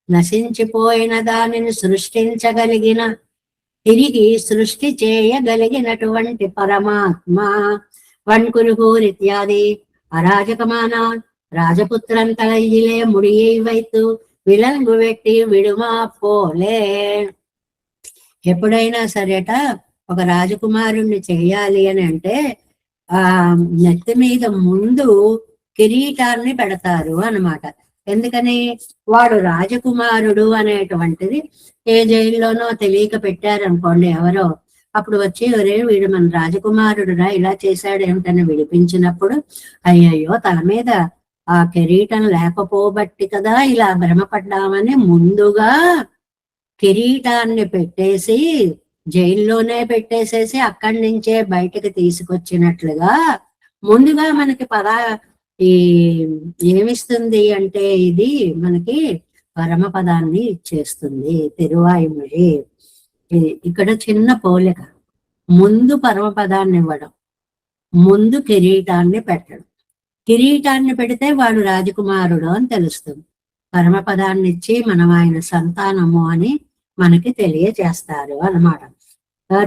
నశించిపోయిన దానిని సృష్టించగలిగిన, తిరిగి సృష్టి చేయగలిగినటువంటి పరమాత్మ. వన్కురుహూర్ ఇత్యాది అరాజకమాన రాజపుత్రం తలయిలే ముడియై వైతు విలంగు వెట్టి విడుమా పోలే. ఎప్పుడైనా సరేట ఒక రాజకుమారుణ్ణి చేయాలి అని అంటే ఆ నెత్తి మీద ముందు కిరీటాన్ని పెడతారు అన్నమాట. ఎందుకని? వాడు రాజకుమారుడు అనేటువంటిది ఏ జైల్లోనో తెలియక పెట్టారనుకోండి ఎవరో, అప్పుడు వచ్చి ఒరే వీడు మన రాజకుమారుడురా ఇలా చేశాడు ఏమిటని విడిపించినప్పుడు, అయ్యయ్యో తల మీద ఆ కిరీటం లేకపోబట్టి కదా ఇలా భ్రమపడ్డామని ముందుగా కిరీటాన్ని పెట్టేసి జైల్లోనే పెట్టేసేసి అక్కడి నుంచే బయటకు తీసుకొచ్చినట్లుగా ముందుగా మనకి ఈ ఏమిస్తుంది అంటే ఇది మనకి పరమపదాన్ని ఇచ్చేస్తుంది తిరువాయుమొഴി. ఇక్కడ చిన్న పోలిక, ముందు పరమపదాన్ని ఇవ్వడం, ముందు కిరీటాన్ని పెట్టడం. కిరీటాన్ని పెడితే వాడు రాజకుమారుడు అని తెలుస్తుంది, పరమపదాన్ని ఇచ్చి మనం ఆయన సంతానము అని మనకి తెలియజేస్తారు అన్నమాట.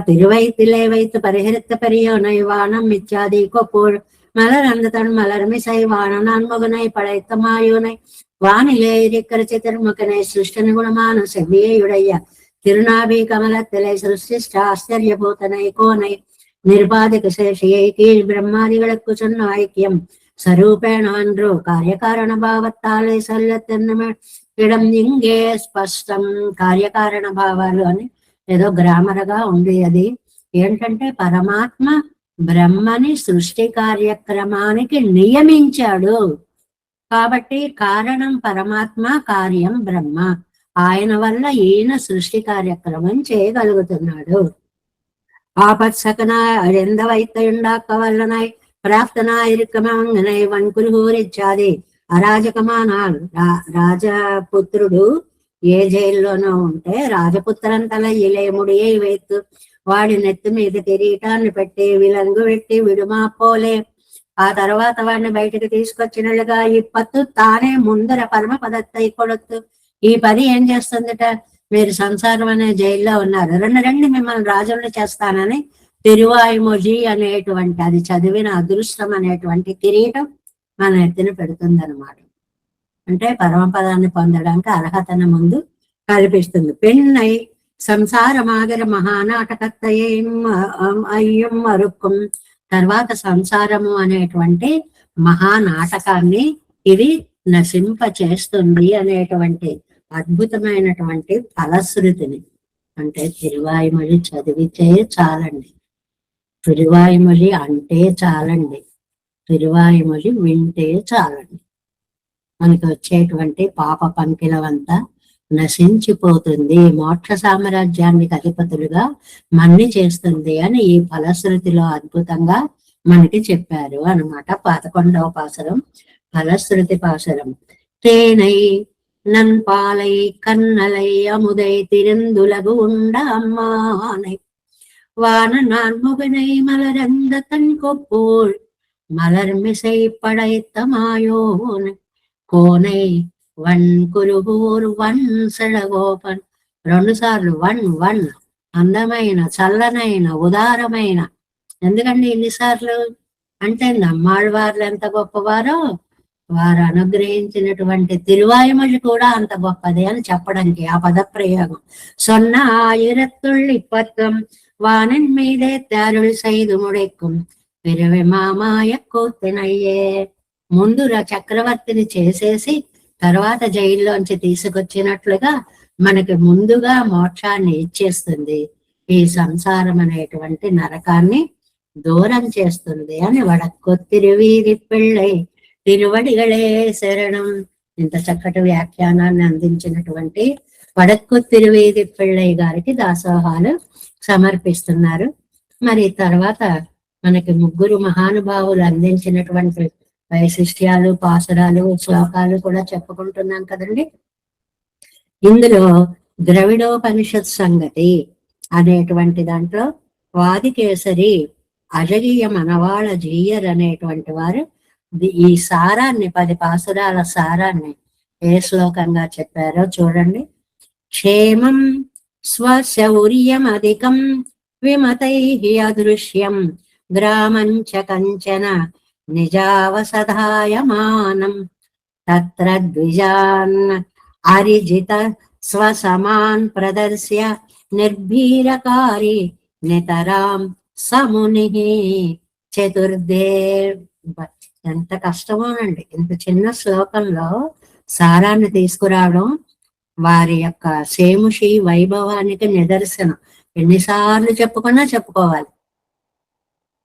తిరువైతిలేవైతు పరిహరిత పెరియోనై వానం ఇత్యాది కొప్పూర్ மலர் அந்த தன் மலர்மிசை வானனான் முகனை படைத்தமாயோனை வானிலே இருக்கிற சித்திரமுகனை சிருஷ்டன குணமான செவ்வியுடைய திருநாபி கமலத்திலே சிருஷ்டிஷ்ட ஆச்சரியபூதனை கோனை நிர்பாதிக சேஷியை கீழ் பிரம்மாதிகளுக்கு சொன்ன ஐக்கியம் స్వరూపేణ అన్రు కార్యకారణ భావత్తాలే సల్లెత్తెన్నమ ఇడం ఇంగే స్పష్టం. కార్యకారణ భావాలు అని ఏదో గ్రామరగా ఉంది. అది ఏంటంటే పరమాత్మ బ్రహ్మని సృష్టి కార్యక్రమానికి నియమించాడు కాబట్టి కారణం పరమాత్మ, కార్యం బ్రహ్మ. ఆయన వల్ల ఈయన సృష్టి కార్యక్రమం చేయగలుగుతున్నాడు. ఆపత్సకన అరెందవైతయుండాక్క వల్లనాయ్ ప్రాప్తనాయిరుకమంగనై వన్కురుహూరిచ్చాది అరాజకమానాలు. రాజపుత్రుడు ఏ జైల్లోనో ఉంటే రాజపుత్రంతల ఇలేముడి వేత్తు వాడి నెత్తి మీద కిరీటాన్ని పెట్టి విలంగు పెట్టి విడుమా పోలే. ఆ తర్వాత వాడిని బయటకు తీసుకొచ్చినట్లుగా ఈ పత్తు తానే ముందర పరమ పదత్తై కొడొత్తు. ఈ పని ఏం చేస్తుందట? మీరు సంసారం అనే జైల్లో ఉన్నారు, రండి మిమ్మల్ని రాజుల్ని చేస్తానని తిరువాయుమొഴി అనేటువంటి అది చదివిన అదృష్టం అనేటువంటి కిరీటం మన ఎత్తున పెడుతుంది అనమాట. అంటే పరమపదాన్ని పొందడానికి అర్హతను ముందు కల్పిస్తుంది. పెన్నై సంసారమాగర మహానాటకత్తయేం అయ్యం అరుక్కం. తర్వాత సంసారము అనేటువంటి మహానాటకాన్ని ఇది నశింప చేస్తుంది అనేటువంటి అద్భుతమైనటువంటి ఫలశ్రుతిని అంటే తిరువాయుమొഴి చదివితే చాలండి, తిరువాయుమొഴి అంటే చాలండి, తిరువాయుమొഴి వింటే చాలండి. మనకి వచ్చేటువంటి పాప పంకిలవంతా నశించిపోతుంది, మోక్ష సామ్రాజ్యానికి అధిపతులుగా మన్ని చేస్తుంది అని ఈ ఫలశ్రుతిలో అద్భుతంగా మనకి చెప్పారు అన్నమాట. 11వ పాసురం ఫలశ్రుతి పాసురం. తేనై நன்பாலை கண்ணலை அமுதை திறந்துலகு உண்ட அம்மானை வான நான்முகனை மலரந்த தன் கொப்போள் மலர்மிசை படைத்த மாயோன் கோனை வன் குருகூர் வன் செழகோபன் రెండు సార్లు వన్ వన్, అందమైన, చల్లనైన, ఉదారమైన. ఎందుకండి ఇన్నిసార్లు అంటే నమ్మాళ్ళవార్లు ఎంత గొప్పవారో వారు అనుగ్రహించినటువంటి తిరువాయుమొഴി కూడా అంత గొప్పది అని చెప్పడానికి ఆ పదప్రయోగం. సొన్న ఆయిరత్తుళ్ళు ఇప్పత్వం వానన్ మీదే తారుள் செய்து ముడెక్కుం పిరవి మామాయ కూర్తినయ్యే. ముందు చక్రవర్తిని చేసేసి తర్వాత జైల్లోంచి తీసుకొచ్చినట్లుగా మనకి ముందుగా మోక్షాన్ని ఇచ్చేస్తుంది. ఈ సంసారం అనేటువంటి నరకాన్ని దూరం చేస్తుంది అని వడకొత్తిరువీరి పిళ్ళై తిరువడిగళే శరణం. ఇంత చక్కటి వ్యాఖ్యానాన్ని అందించినటువంటి వడక్కు తిరువీధి పిళ్ళయ్య గారికి దాసోహాలు సమర్పిస్తున్నారు. మరి తర్వాత మనకి ముగ్గురు మహానుభావులు అందించినటువంటి వైశిష్ట్యాలు, పాసురాలు, శ్లోకాలు కూడా చెప్పుకుంటున్నాం కదండి. ఇందులో ద్రవిడోపనిషత్ సంగతి అనేటువంటి దాంట్లో వాదికేసరి అజగీయ మనవాళ జీయర్ అనేటువంటి వారు ఈ సారాన్ని 10 పాసురాల సారాన్ని ఏ శ్లోకంగా చెప్పారో చూడండి. క్షేమం స్వశౌర్యం అధికం విమతై అదృశ్యం గ్రామంచ కంచన నిజావసధాయమానం తత్ర ద్విజాన్ అరిజిత స్వసమాన్ ప్రదర్శ్య నిర్భీరకారి నితరాం సముని చతుర్దే. ఎంత కష్టమోనండి ఇంత చిన్న శ్లోకంలో సారాన్ని తీసుకురావడం. వారి యొక్క సేముషి వైభవానికి నిదర్శనం. ఎన్నిసార్లు చెప్పుకున్నా చెప్పుకోవాలి.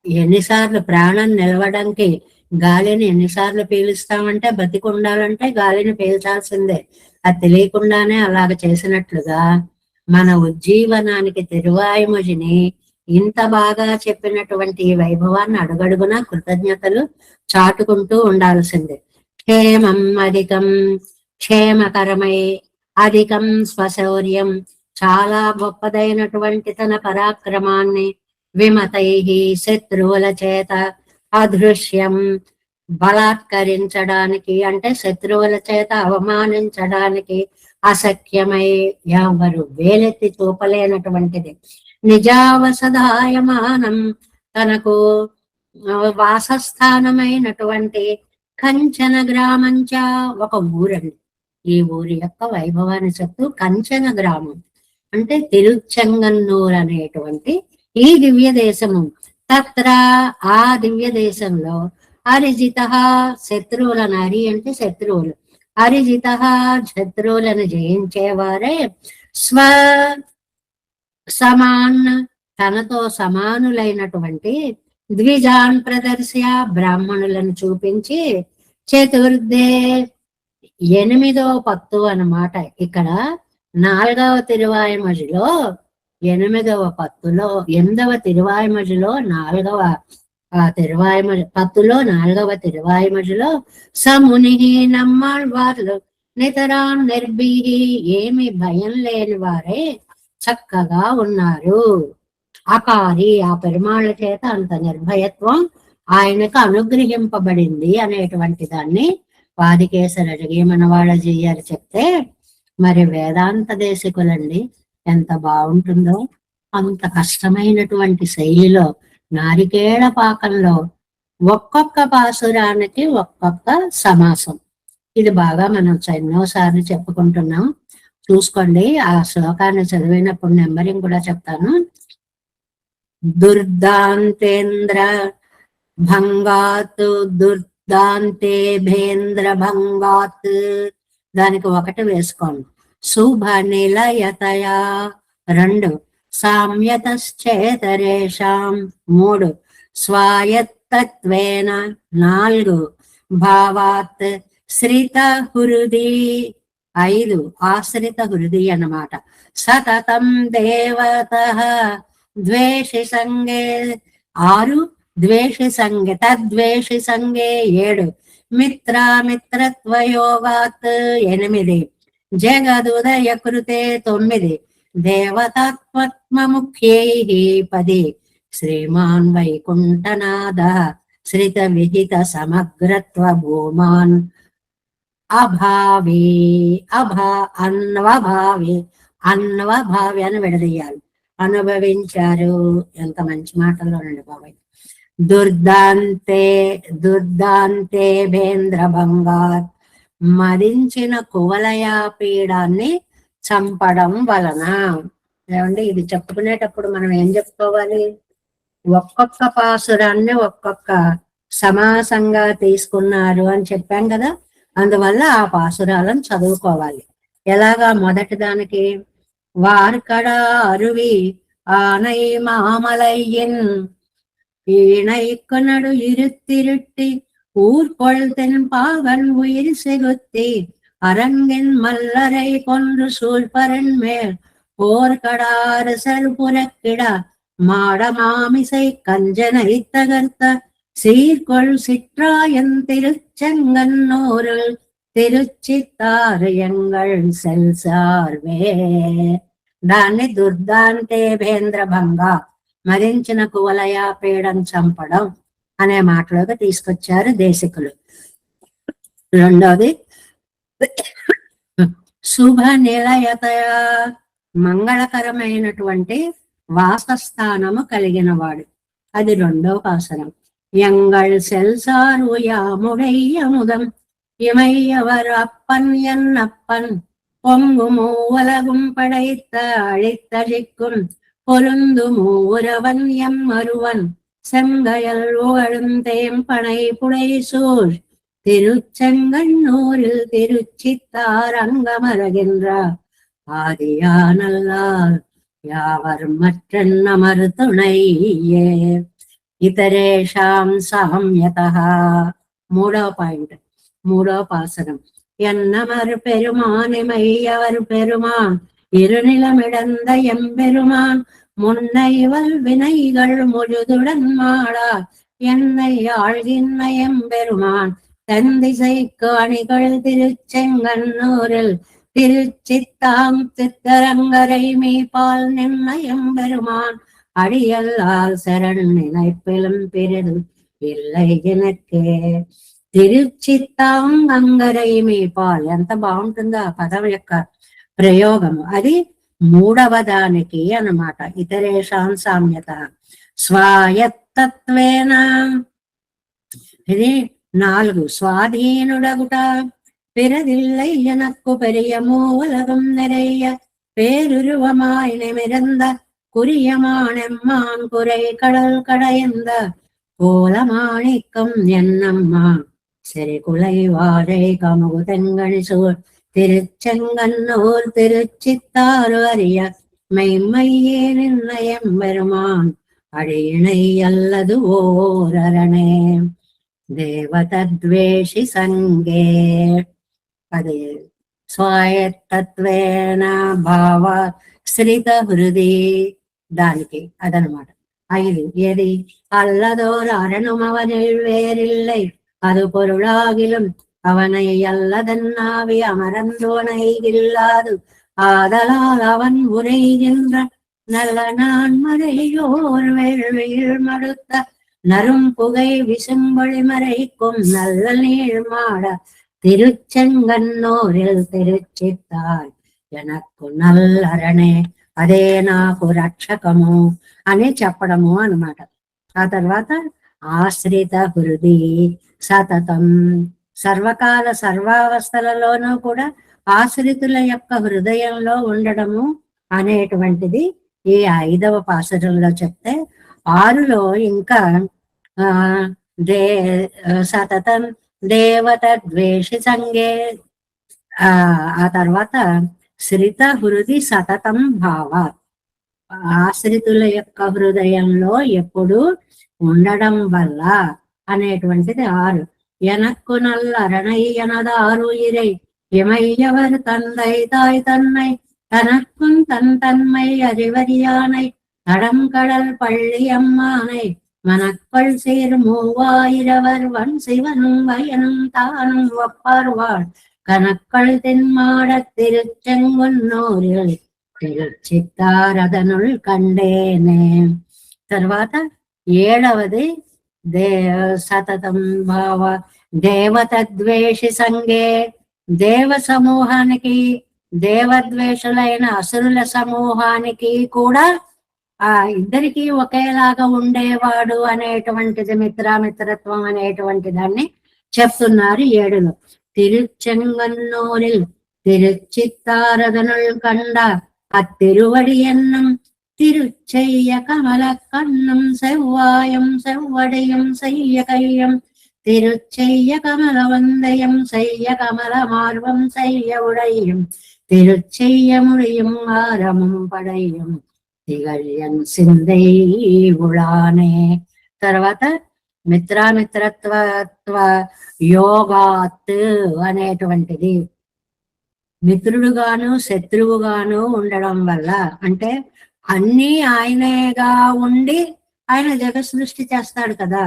ఎన్నిసార్లు ప్రాణం నిలవడానికి గాలిని ఎన్నిసార్లు పీలుస్తామంటే, బతికి ఉండాలంటే గాలిని పీల్చాల్సిందే. అది తెలియకుండానే అలాగ చేసినట్లుగా మన ఉజ్జీవనానికి తిరువాయుమొజిని ఇంత బాగా చెప్పినటువంటి ఈ వైభవాన్ని అడుగడుగునా కృతజ్ఞతలు చాటుకుంటూ ఉండాల్సిందే. క్షేమం అధికం, క్షేమకరమై, అధికం స్వశౌర్యం, చాలా గొప్పదైనటువంటి తన పరాక్రమాన్ని, విమతై శత్రువుల చేత, అదృశ్యం బలాత్కరించడానికి అంటే శత్రువుల చేత అవమానించడానికి అసఖ్యమై, ఎవరు వేలెత్తి చూపలేనటువంటిది. నిజావసదాయమానం, తనకు వాసస్థానమైనటువంటి కంచన గ్రామంచ, ఒక ఊరండి. ఈ ఊరి యొక్క వైభవాన్ని చెప్తూ కంచన గ్రామం అంటే తిరుచెంగన్నూరు అనేటువంటి ఈ దివ్య దేశము. తత్ర, ఆ దివ్య దేశంలో, అరిజిత శత్రువులను, అరి అంటే శత్రువులు, అరిజిత శత్రువులను జయించేవారే, స్వ సమాన్ తనతో సమానులైనటువంటి ద్విజాన్ ప్రదర్శ్య బ్రాహ్మణులను చూపించి, చతుర్దే 8వ పత్తు అన్నమాట. ఇక్కడ 4వ తిరువాయుమొజిలో 8వ పత్తులో 8వ తిరువాయుమొజిలో 4వ పత్తులో 4వ తిరువాయుమొజిలో సముని నమ్మాళ్వార్లు నితరాం నిర్భీహి, ఏమి భయం లేని వారే చక్కగా ఉన్నారు. అకారి, ఆ పెరుమాళ్ళ చేత అంత నిర్భయత్వం ఆయనకు అనుగ్రహింపబడింది అనేటువంటి దాన్ని వాదికేసర అజగీయమనవాళ జీయర్ చెప్తే, మరి వేదాంత దేశికులండి ఎంత బాగుంటుందో. అంత కష్టమైనటువంటి శైలిలో నారికేళ పాకంలో ఒక్కొక్క పాసురానికి ఒక్కొక్క సమాసం. ఇది బాగా మనం ఎన్నోసార్లు చెప్పుకుంటున్నాం. చూసుకోండి, ఆ శ్లోకాన్ని చదివినప్పుడు నెంబరింగ్ కూడా చెప్తాను. దుర్దాంతేంద్ర భంగాత్, దుర్దాంతే భేంద్ర భంగాత్, దానికి 1 వేసుకోండి. శుభ నిలయతయా 2, సామ్యతశ్చేతరేషాం 3, స్వాయత్తత్వేన 4, భావాత్ శ్రిత హృది 5, ఆశ్రిత హృది అన్నమాట. సతతం దేవత ద్వేషి సంగే 6, ద్వేషి సంగే తద్వేషి సంగే 7, మిత్రత్వయోగాత్ 8, జగదుదయ కృతే 9, దేవతాత్మముఖ్యై 10, శ్రీమాన్ వైకుంఠనాథ శ్రిత విహిత సమగ్రత్వ భూమాన్ అన్వభావి అన్వ భావ్యాన్ని విడదీయాలి. అనుభవించారు. ఎంత మంచి మాటల్లోనండి బాబాయ్. దుర్దాంతే దుర్దాంతే భేంద్ర బంగార్ మదించిన కువలయ పీడాన్ని చంపడం వలన. ఏమండి ఇది చెప్పుకునేటప్పుడు మనం ఏం చెప్పుకోవాలి? ఒక్కొక్క పాసురాన్ని ఒక్కొక్క సమాసంగా తీసుకున్నారు అని చెప్పాం కదా. అందువల్ల ఆ పాసురాలను చదువుకోవాలి. ఎలాగా? మొదటి దానికి వార్కడ అరువి ఆనై మామలయ్యన్ ஈனை கொனடு இருத்திருட்டி ஊர்கொள் தென்பாகன் உயிர் செகுத்தி அரங்கின் மல்லரை கொன்று சூழ்பரன் மேல் போர்கடாரசர் புறக்கிட மாட மாமிசை கஞ்சனை தகர்த்த சீர்கொள் சிற்றாயன் திருச்செங்கன்னூரில் తిరుచిత్తారు ఎంగళ్ సెల్సార్వే. దాన్ని దుర్దాంతే భేంద్ర భంగ మరించిన కువలయ పీడం చంపడం అనే మాటలోకి తీసుకొచ్చారు దేశికులు. రెండోది శుభ నిలయత మంగళకరమైనటువంటి వాసస్థానము కలిగిన వాడు. అది రెండవ పాసరం. ఎంగళ్ సెల్సారు యాముడయ్యముదం இமையவர் அப்பன் என் அப்பன் பொங்கு மூவலகும் படைத்த அழித்தழிக்கும் பொருந்து மூரவன் எம் அருவன் செங்கையல் உகழுந்தேம்பனை புடைசூழ் திருச்செங்கண்ணூரில் திருச்சித்தார் அங்கமரகின்ற ஆதியானல்லால் யாவர் மற்றென்னமர் துணையே. ఇతరేషాం సామ్యతః. మూడవ పాయింట్, మూడవ పాసరం. ఎన్నమర్ పెరుమానిమయ్యవర్ పెరుమాన్ இருநிலமிடந்த எம்பெருமான் முன்னைவல் வினைகள் முழுதுடன் மாடா என்னை ஆழ்கின்ற எம்பெருமான் தந்திசைக்கு அணிகள் திருச்செங்கன்னூரில் திருச்சித்தாம் சித்தரங்கரை மீபால் நின்ன எம்பெருமான் அடியல்லால் சரண் நினைப்பிலும் பெரிது இல்லை எனக்கே. తిరుచిత్తాం గంగరై మీపాల్. ఎంత బాగుంటుందో ఆ పదం యొక్క ప్రయోగము. అది మూడవ దానికి అన్నమాట. ఇతరేషాం సామ్యత స్వాయత్తత్వేన. ఇది 4. స్వాధీనుడగుట பிறதில்லை எனக்கு பெரிய மூலகம் நிறைய பேருருவமாய் நிமிர்ந்த குறியமானெம்மான் குறை கடல் கடையந்த கோலமாணிக்கம் என்னம்மான் சரி குலை வாழை கமுகு தெங்கணி சூழ் திருச்செங்கன்னூர் திருச்சித்தாறு அறிய மெய்மையே நிர்ணயம் பெருமான் அடியினை அல்லது ஓரணே దేవతద్వేషి సంగే. అది స్వాయత్తత్వేన భావ శ్రిత హృది దానికి అదనమాట. 5. ఏది? அல்லதோர் அரணும் அவனில் வேறில்லை அது பொருளாகிலும் அவனை அல்லதன்னாவி அமரந்தோனை இல்லாது ஆதலால் அவன் உரைகின்ற நல்ல நான் மறையோர் வேள்வியில் மறுத்த நரும் புகை விசும்பொழி மறைக்கும் நல்ல நீள் மாட తిరుచెంగన్నూరిల్ తిరుచిత్తాయ్ ఎనక్కు నల్లరణే అదే నాకు రక్షకము అని చెప్పడము అన్నమాట. ఆ తర్వాత ఆశ్రిత హృది సతతం. సర్వకాల సర్వావస్థలలోనూ కూడా ఆశ్రితుల యొక్క హృదయంలో ఉండడము అనేటువంటిది ఈ 5వ పాసురంలో చెప్తే, 6లో ఇంకా సతతం దేవత ద్వేషి సంగే. ఆ తర్వాత శ్రిత హృది సతతం భావ. ఆశ్రితుల యొక్క హృదయంలో ఎప్పుడు ఉండడం వల్ల అనేటువంటిది 6. ఎనక్కు నల్లరణై ఎనదారు ఇరై ఎమయ్యవర్ తందై తాయ్ తన్నై தனக்கும் தன் தன்மை அறிவறியானை தடம் கடல் பள்ளியம்மானை மனக்கள் சேர் 3000 வன் சிவனும் வயனும் தானும் ஒப்பார்வாள் கனக்கள் தென்மாட திருச்செங்குன்னூரில் తిరుచిత్తారదనుల్ కండేనే. తర్వాత 7వది సతతం భావ దేవత ద్వేషి సంగే. దేవ సమూహానికి దేవద్వేషులైన అసురుల సమూహానికి కూడా ఆ ఇద్దరికి ఒకేలాగా ఉండేవాడు అనేటువంటిది మిత్రత్వం అనేటువంటి దాన్ని చెప్తున్నారు 7లో. తిరుచెంగన్నూరిల్ తిరుచిత్తారదనుల్ కండ అత్తిరువడి ఎన్నం తిరుచెయ్య కమల కన్నం సెవ్వాయం సెవ్వడియం సెయ్య కయ్యం తిరుచెయ్య కమల వందయం సెయ్య కమల మార్వం సెయ్య ఉడయం తిరుచెయ్య ముడియం ఆరమం పడయం తిగళ్యన్ సిందై ఉళానే. తర్వాత మిత్రత్వ యోగాత్ అనేటువంటిది మిత్రుడుగాను శత్రువుగాను ఉండడం వల్ల, అంటే అన్నీ ఆయనేగా ఉండి ఆయన జగత్ సృష్టి చేస్తాడు కదా.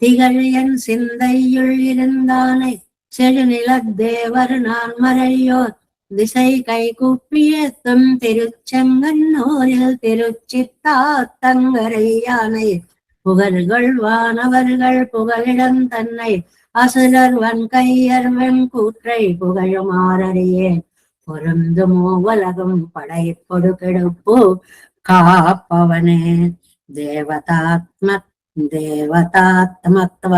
திகழ்யன் சிந்தையுள் இருந்தானை செழுநிலத்தேவர் நான் மறையோர் திசை கைகூப்பியத்தும் திருச்செங்கன்னூரில் திருச்சித்தாத்தங்கரையானை புகழ்கள் வானவர்கள் புகழிடம் தன்னை அசுரர் வன்கையர் வெண்கூற்றை புகழுமாறறியேன் பொருந்துமோ உலகம் படைப்பொடு கெடுப்பு కాపవనే. దేవతాత్మత్వ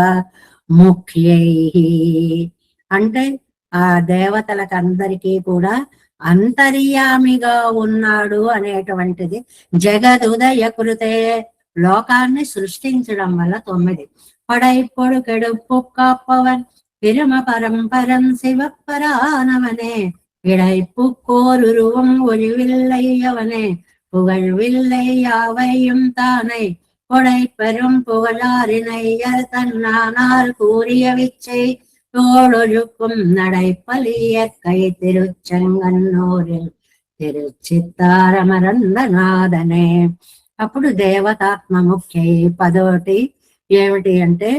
ముఖ్యై, అంటే ఆ దేవతలకందరికీ కూడా అంతర్యామిగా ఉన్నాడు అనేటువంటిది. జగదుదయ కృతే, లోకాన్ని సృష్టించడం వల్ల 9. పడైపొడు కెడుపు కాపవన్ పిరమ పరంపరం శివపరానవనే இடைப்பு கோருருவம் ஒழிவில்லையவனே புகழ்வில்லை யாவையும் தானே கொடை பெரும் புகழாரினையர் தன்னானால் கூறிய விச்சை தோழொழுக்கும் நடைப்பலிய கை తిరుచెంగన్నూరిల్ తిరుచిత్తారమరందనాథనే. అప్పుడు దేవతాత్మ ముఖ్యై 10 ఏమిటి అంటే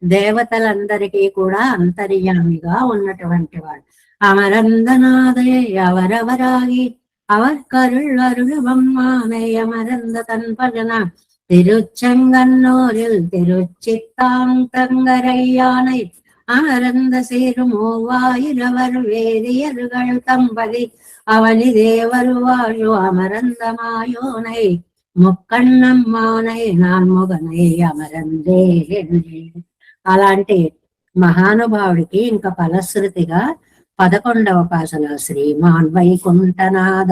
దేవతలందరికీ కూడా అంతర్యామిగా ఉన్నటువంటి వాడు. அமரந்தநாதே அவரவராகி அவர் கருள் அருள்வம்மானை அமரந்த தன் பஜன திருச்செங்கன்னூரில் திருச்சித்தாந்தங்கரையானை அமரந்த சீருமூவாயிரவர் வேதியர்கள் தம்பதி அவனி தேவர் வாழு அமரந்த மாயோனை ముక్కన్నమ్మానై నాన్ముగనై అమరందే. అలాంటి మహానుభావుడికి ఇంకా ఫలశ్రుతిగా 11వ పాసన శ్రీమాన్ వైకుంఠనాథ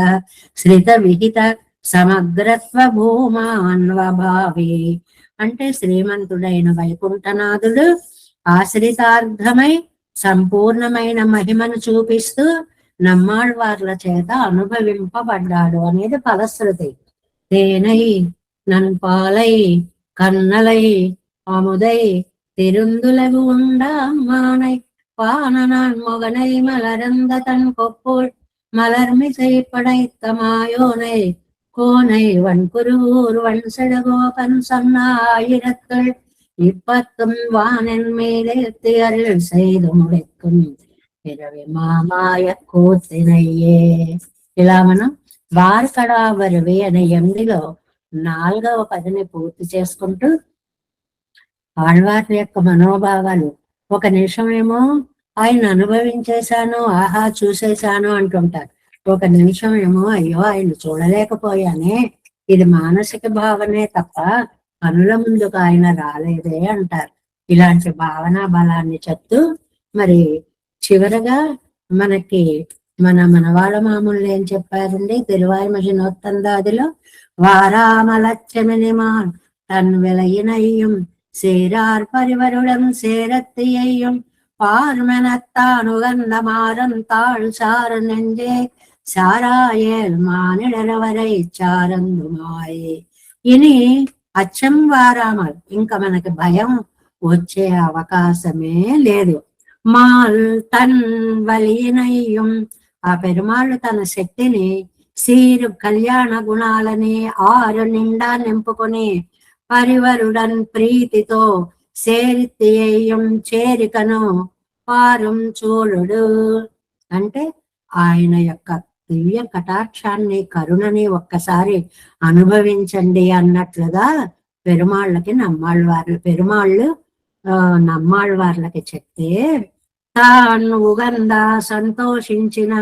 శ్రిత విహిత సమగ్రత్వ భూమాన్వభావి, అంటే శ్రీమంతుడైన వైకుంఠనాథుడు ఆశ్రితార్థమై సంపూర్ణమైన మహిమను చూపిస్తూ నమ్మాళ్వార్ల చేత అనుభవింపబడ్డాడు అనేది ఫలశ్రుతి. తేనై నన్పాలై కన్నలై అముదై తిరుందులగు ఉండామానై பானனான் முகனை மலர்ந்த தன் கொப்புள் மலர்மிசை படைத்த மாயோனை கோனை வன்குருவூர் வன் செடகோபன் சொன்ன ஆயிரத்துள் 10 வானின் மீதேத்தி அருள் செய்து முடிக்கும் பிறவி మామాయ కూర్తినయ్యే. ఇలా మనం వార్కడావరివి అనే 8లో 4వ పదిని పూర్తి చేసుకుంటూ ఆళ్వారి యొక్క మనోభావాలు, ఒక నిమిషమేమో ఆయన అనుభవించేశాను, ఆహా చూసేశాను అంటుంటారు. ఒక నిమిషమేమో అయ్యో ఆయన చూడలేకపోయానే, ఇది మానసిక భావనే తప్ప కనుల ముందుకు ఆయన రాలేదే అంటారు. ఇలాంటి భావనా బలాన్ని చెప్తూ మరి చివరగా మనకి మనవాళ్ళ మామూలు ఏం చెప్పారండి తిరువాయిమజినోత్తందాదిలో, వారామలచ్చమినిమాన్ తన్ విలయినయ్యం சேரார் பரிவருடம் சேரத்தியையும் பார்மனத்தானுகந்த மாறம் தாழ் சார நெஞ்சே சாராயேல் మానిడరవరై చారందుమాయే. ఇని అచ్చం వారామల్, ఇంకా మనకి భయం వచ్చే అవకాశమే లేదు. మాల్ తన్ వలియనయ్యం, ఆ పెరుమాళ్ళు తన శక్తిని సీరు కళ్యాణ గుణాలని 6 నిండా నింపుకొని పరివరుడన్ ప్రీతితో సేరిత్యం చేరికను పారం చూలుడు, అంటే ఆయన యొక్క దివ్య కటాక్షాన్ని కరుణని ఒక్కసారి అనుభవించండి అన్నట్లుగా పెరుమాళ్ళకి పెరుమాళ్ళు నమ్మాళ్ళవార్లకి చెప్తే తాను ఉగంద సంతోషించిన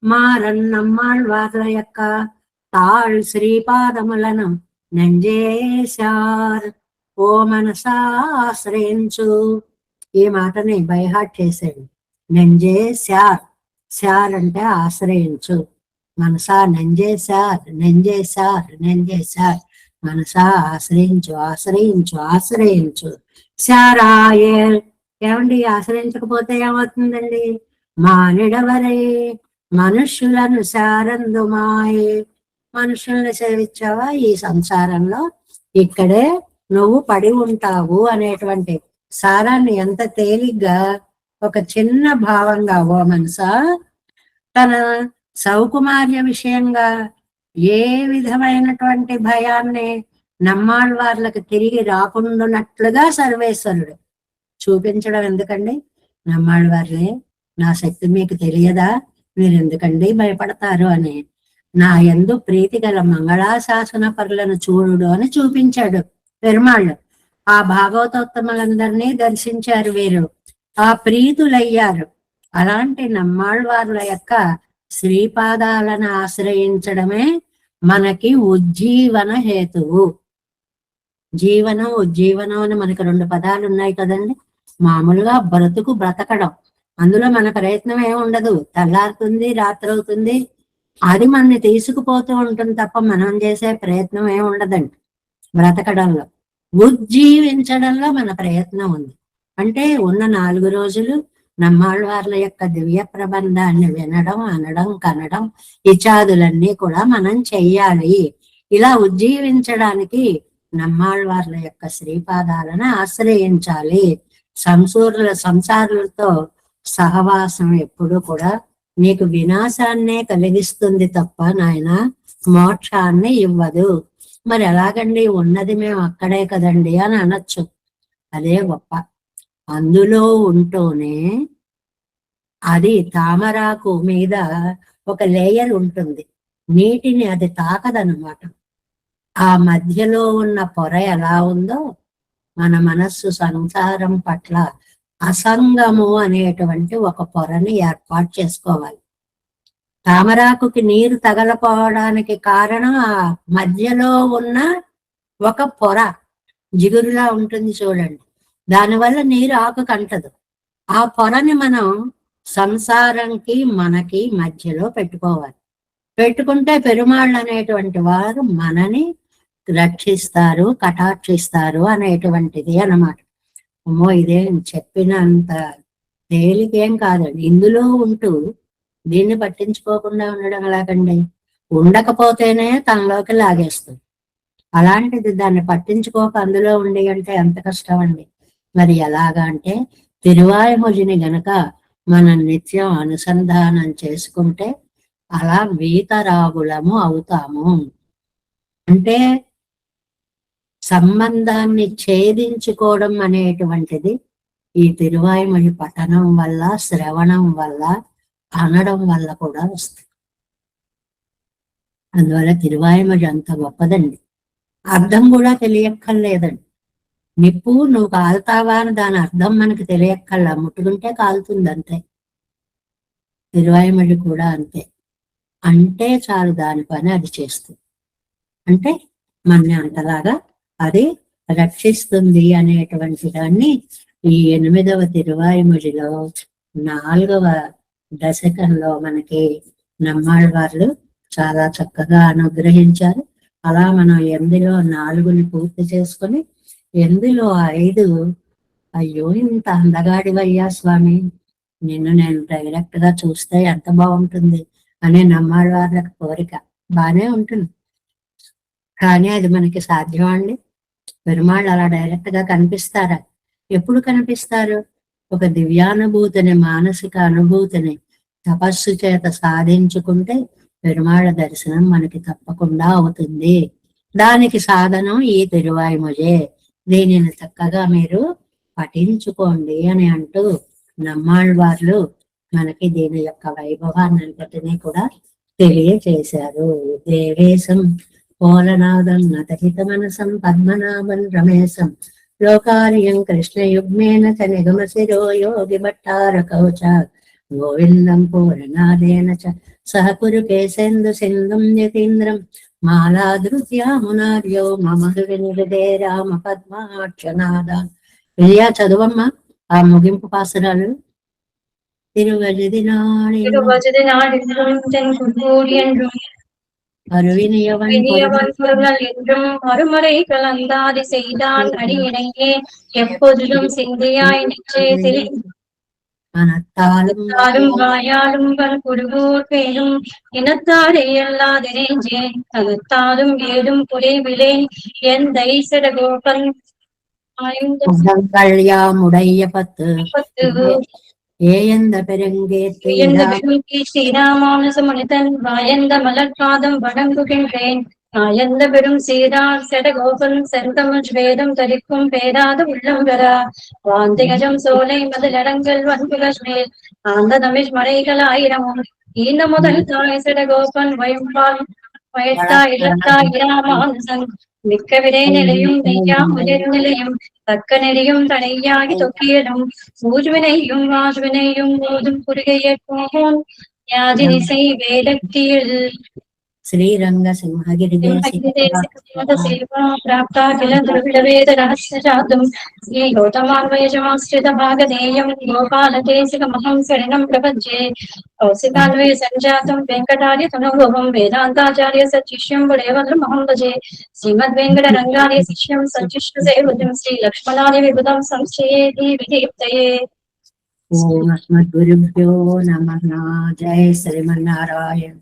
మారన్నమ్మాళ్వార్ల యొక్క తాళ్ శ్రీపాదములను నంజేశార్. ఓ మనసా ఆశ్రయించు. ఈ మాటని బైహార్ట్ చేశాడు. నంజేశార్, శార్ అంటే ఆశ్రయించు. మనసా నంజేశార్, నంజేశార్, నంజేశార్. మనసా ఆశ్రయించు, ఆశ్రయించు, ఆశ్రయించు. శారాయేల్. ఏమండి ఆశ్రయించకపోతే ఏమవుతుందండి? మానిడవరే మనుష్యులను శారందుమాయే. మనుషుల్ని సేవించావా ఈ సంసారంలో, ఇక్కడే నువ్వు పడి ఉంటావు అనేటువంటి సారాన్ని ఎంత తేలిగ్గా ఒక చిన్న భావంగా ఓ మనసా తన సౌకుమార్య విషయంగా ఏ విధమైనటువంటి భయాన్ని నమ్మాళ్వార్లకు తిరిగి రాకుండానట్లుగా సర్వేశ్వరుడు చూపించడం ఎందుకండి? నమ్మాళ్వార్లే, నా శక్తి మీకు తెలియదా? మీరు ఎందుకండి భయపడతారు అని. నా యందు ప్రీతి గల మంగళాశాసన పరులను చూడుడు అని చూపించాడు పెరుమాళ్ళు. ఆ భాగవతోత్తములందరినీ దర్శించారు వీరు, ఆ ప్రీతులయ్యారు. అలాంటి నమ్మాళ్వార్ల యొక్క శ్రీపాదాలను ఆశ్రయించడమే మనకి ఉజ్జీవన హేతువు. జీవనం ఉజ్జీవనం అని మనకి రెండు పదాలు ఉన్నాయి కదండి. మామూలుగా బ్రతకడం, అందులో మన ప్రయత్నం ఏమి ఉండదు. తెల్లారుతుంది, రాత్రి అవుతుంది, అది మనని తీసుకుపోతూ ఉంటుంది తప్ప మనం చేసే ప్రయత్నం ఏమి ఉండదండి బ్రతకడంలో. ఉజ్జీవించడంలో మన ప్రయత్నం ఉంది. అంటే ఉన్న 4 రోజులు నమ్మాళ్వార్ల యొక్క దివ్య ప్రబంధాన్ని వినడం, అనడం, కనడం ఇత్యాదులన్నీ కూడా మనం చెయ్యాలి. ఇలా ఉజ్జీవించడానికి నమ్మాళ్వార్ల యొక్క శ్రీపాదాలను ఆశ్రయించాలి. సంసారులతో సహవాసం ఎప్పుడు కూడా నీకు వినాశాన్నే కలిగిస్తుంది తప్ప నాయన మోక్షాన్ని ఇవ్వదు. మరి ఎలాగండి? ఉన్నది మేము అక్కడే కదండి అని అనొచ్చు. అదే గొప్ప. అందులో ఉంటూనే అది తామరాకు మీద ఒక లేయర్ ఉంటుంది, నీటిని అది తాకదనమాట. ఆ మధ్యలో ఉన్న పొర ఎలా ఉందో మన మనస్సు సంసారం పట్ల అసంగము అనేటువంటి ఒక పొరని ఏర్పాటు చేసుకోవాలి. తామరాకుకి నీరు తగలపోవడానికి కారణం ఆ మధ్యలో ఉన్న ఒక పొర జిగురులా ఉంటుంది చూడండి, దానివల్ల నీరు ఆకుకు అంటదు. ఆ పొరని మనం సంసారంకి మనకి మధ్యలో పెట్టుకోవాలి. పెట్టుకుంటే పెరుమాళ్ళు అనేటువంటి వారు మనని రక్షిస్తారు, కటాక్షిస్తారు అనేటువంటిది అన్నమాట. అమ్మో, ఇదేం చెప్పినంత తేలికేం కాదండి. ఇందులో ఉంటూ దీన్ని పట్టించుకోకుండా ఉండడం ఎలాగండి? ఉండకపోతేనే తనలోకి లాగేస్తుంది. అలాంటిది దాన్ని పట్టించుకోక అందులో ఉండి అంటే ఎంత కష్టం అండి. మరి ఎలాగా అంటే తిరువాయుమొజిని గనక మనం నిత్యం అనుసంధానం చేసుకుంటే అలా వీతరాగులము అవుతాము. అంటే సంబంధాన్ని ఛేదించుకోవడం అనేటువంటిది ఈ తిరువాయుమొഴി పఠనం వల్ల, శ్రవణం వల్ల, అనడం వల్ల కూడా వస్తుంది. అందువల్ల తిరువాయుమొഴి అంత గొప్పదండి. అర్థం కూడా తెలియక్కర్లేదండి. నిప్పు నువ్వు కాలుతావా అని దాని అర్థం మనకి తెలియక్కర్లా, ముట్టుకుంటే కాలుతుంది అంతే. తిరువాయుమొഴి కూడా అంతే. అంటే చాలు, దాని పని అది చేస్తుంది. అంటే మన అంతలాగా అది రక్షిస్తుంది అనేటువంటి దాన్ని ఈ 8వ తిరువాయుమొഴിలో 4వ దశకంలో మనకి నమ్మాళ్వార్లు చాలా చక్కగా అనుగ్రహించారు. అలా మనం 8లో 4ని పూర్తి చేసుకొని 8లో 5 అయ్యో ఇంత అందగాడివయ్యా స్వామి, నిన్ను నేను డైరెక్ట్ గా చూస్తే ఎంత బాగుంటుంది అనే నమ్మాళ్వార్లకు కోరిక బానే ఉంటుంది. కానీ అది మనకి సాధ్యం అండి? పెరుమాళ్ళు అలా డైరెక్ట్ గా కనిపిస్తారా? ఎప్పుడు కనిపిస్తారు? ఒక దివ్యానుభూతిని, మానసిక అనుభూతిని తపస్సు చేత సాధించుకుంటే పెరుమాళ్ళ దర్శనం మనకి తప్పకుండా అవుతుంది. దానికి సాధనం ఈ తిరువాయుమొഴి. దీనిని చక్కగా మీరు పఠించుకోండి అని అంటూ నమ్మాళ్వార్లు మనకి దీని యొక్క వైభవాన్ని అంతటినీ కూడా తెలియచేశారు. దేవేశం పోలనాదం నతహిత మనసం పద్మనాభం రమేశం లోకార్యం కృష్ణయుగ్మేన చ నిగమ శిరో యోగి భట్టార కవచ గోవిందం పూరనాదేన చ సహ కురు కేశేందు సింధుం యతీంద్రం మాలాదృత్యామునార్యో మమధు వినిదే రామ పద్మాక్షనాద. విజయ చదువమ్మా ఆ ముగింపు పాసరాలు. திருவழுதி அருவினியவன் பொருள் என்றும் மறுமுறை கலந்தாதி செய்தான் அடியினையே எப்போதிலும் சிந்தையாய் நிச்சயத்தில் மனத்தாலும் வாயாலும் குருகூர் பேரும் இனத்தாரே அல்லாத நெஞ்சேன் அகத்தாலும் ஏதும் குறைவிலே எந்த சடகோபன் யாமுடைய பத்து ஏயந்த பெருங்கேற்றி ஸ்ரீராமானுசமுனிதன் வாயந்த மலர்பாதம் வணங்குகின்றேன். ஆயந்த பெரும் சீரார் செடகோபன் செந்தமிழ் வேதம் தரிக்கும் பேராத உள்ளம் பெறா வாந்திகஜம் சோலை மதிலடங்கள் வன்புகஷ் மேல் ஆந்த தமிழ் மலைகள் ஆயிரமும் ஈன முதல் தாய் செடகோபன் வயம்பால் வயத்தா இல்லத்தா இராமானுசன் மிக்க விடை நிலையும் நெய்யா முதல் நிலையும் தக்க நெறியும் தனையாகி தொக்கியலும் ஊர்வினையும் வாஜ்வினையும் போதும் குறுகையேற்போம் யாதினிசை வேதத்தியில் ஸ்ரீரங்க சிம்ஹகிரி प्राप्ता किल द्रविडवेद रहस्यजातम् श्रीगौतमान्वयजमाश्रित भागधेयम् गोपालकेशिकमहं शरणं प्रपद्ये कौशिकान्वये सञ्जातं वेङ्कटार्य तनुभवं वेदान्ताचार्य सचिष्यं वडेवल्लमहं भजे श्रीमद्वेङ्कटरङ्गार्य शिष्यं सचिष्यसेवजं श्रीलक्ष्मणार्य विबुधं संश्रयेति विदीप्तये। ओम अस्मद्गुरुभ्यो नमः। जय श्रीमन्नारायण।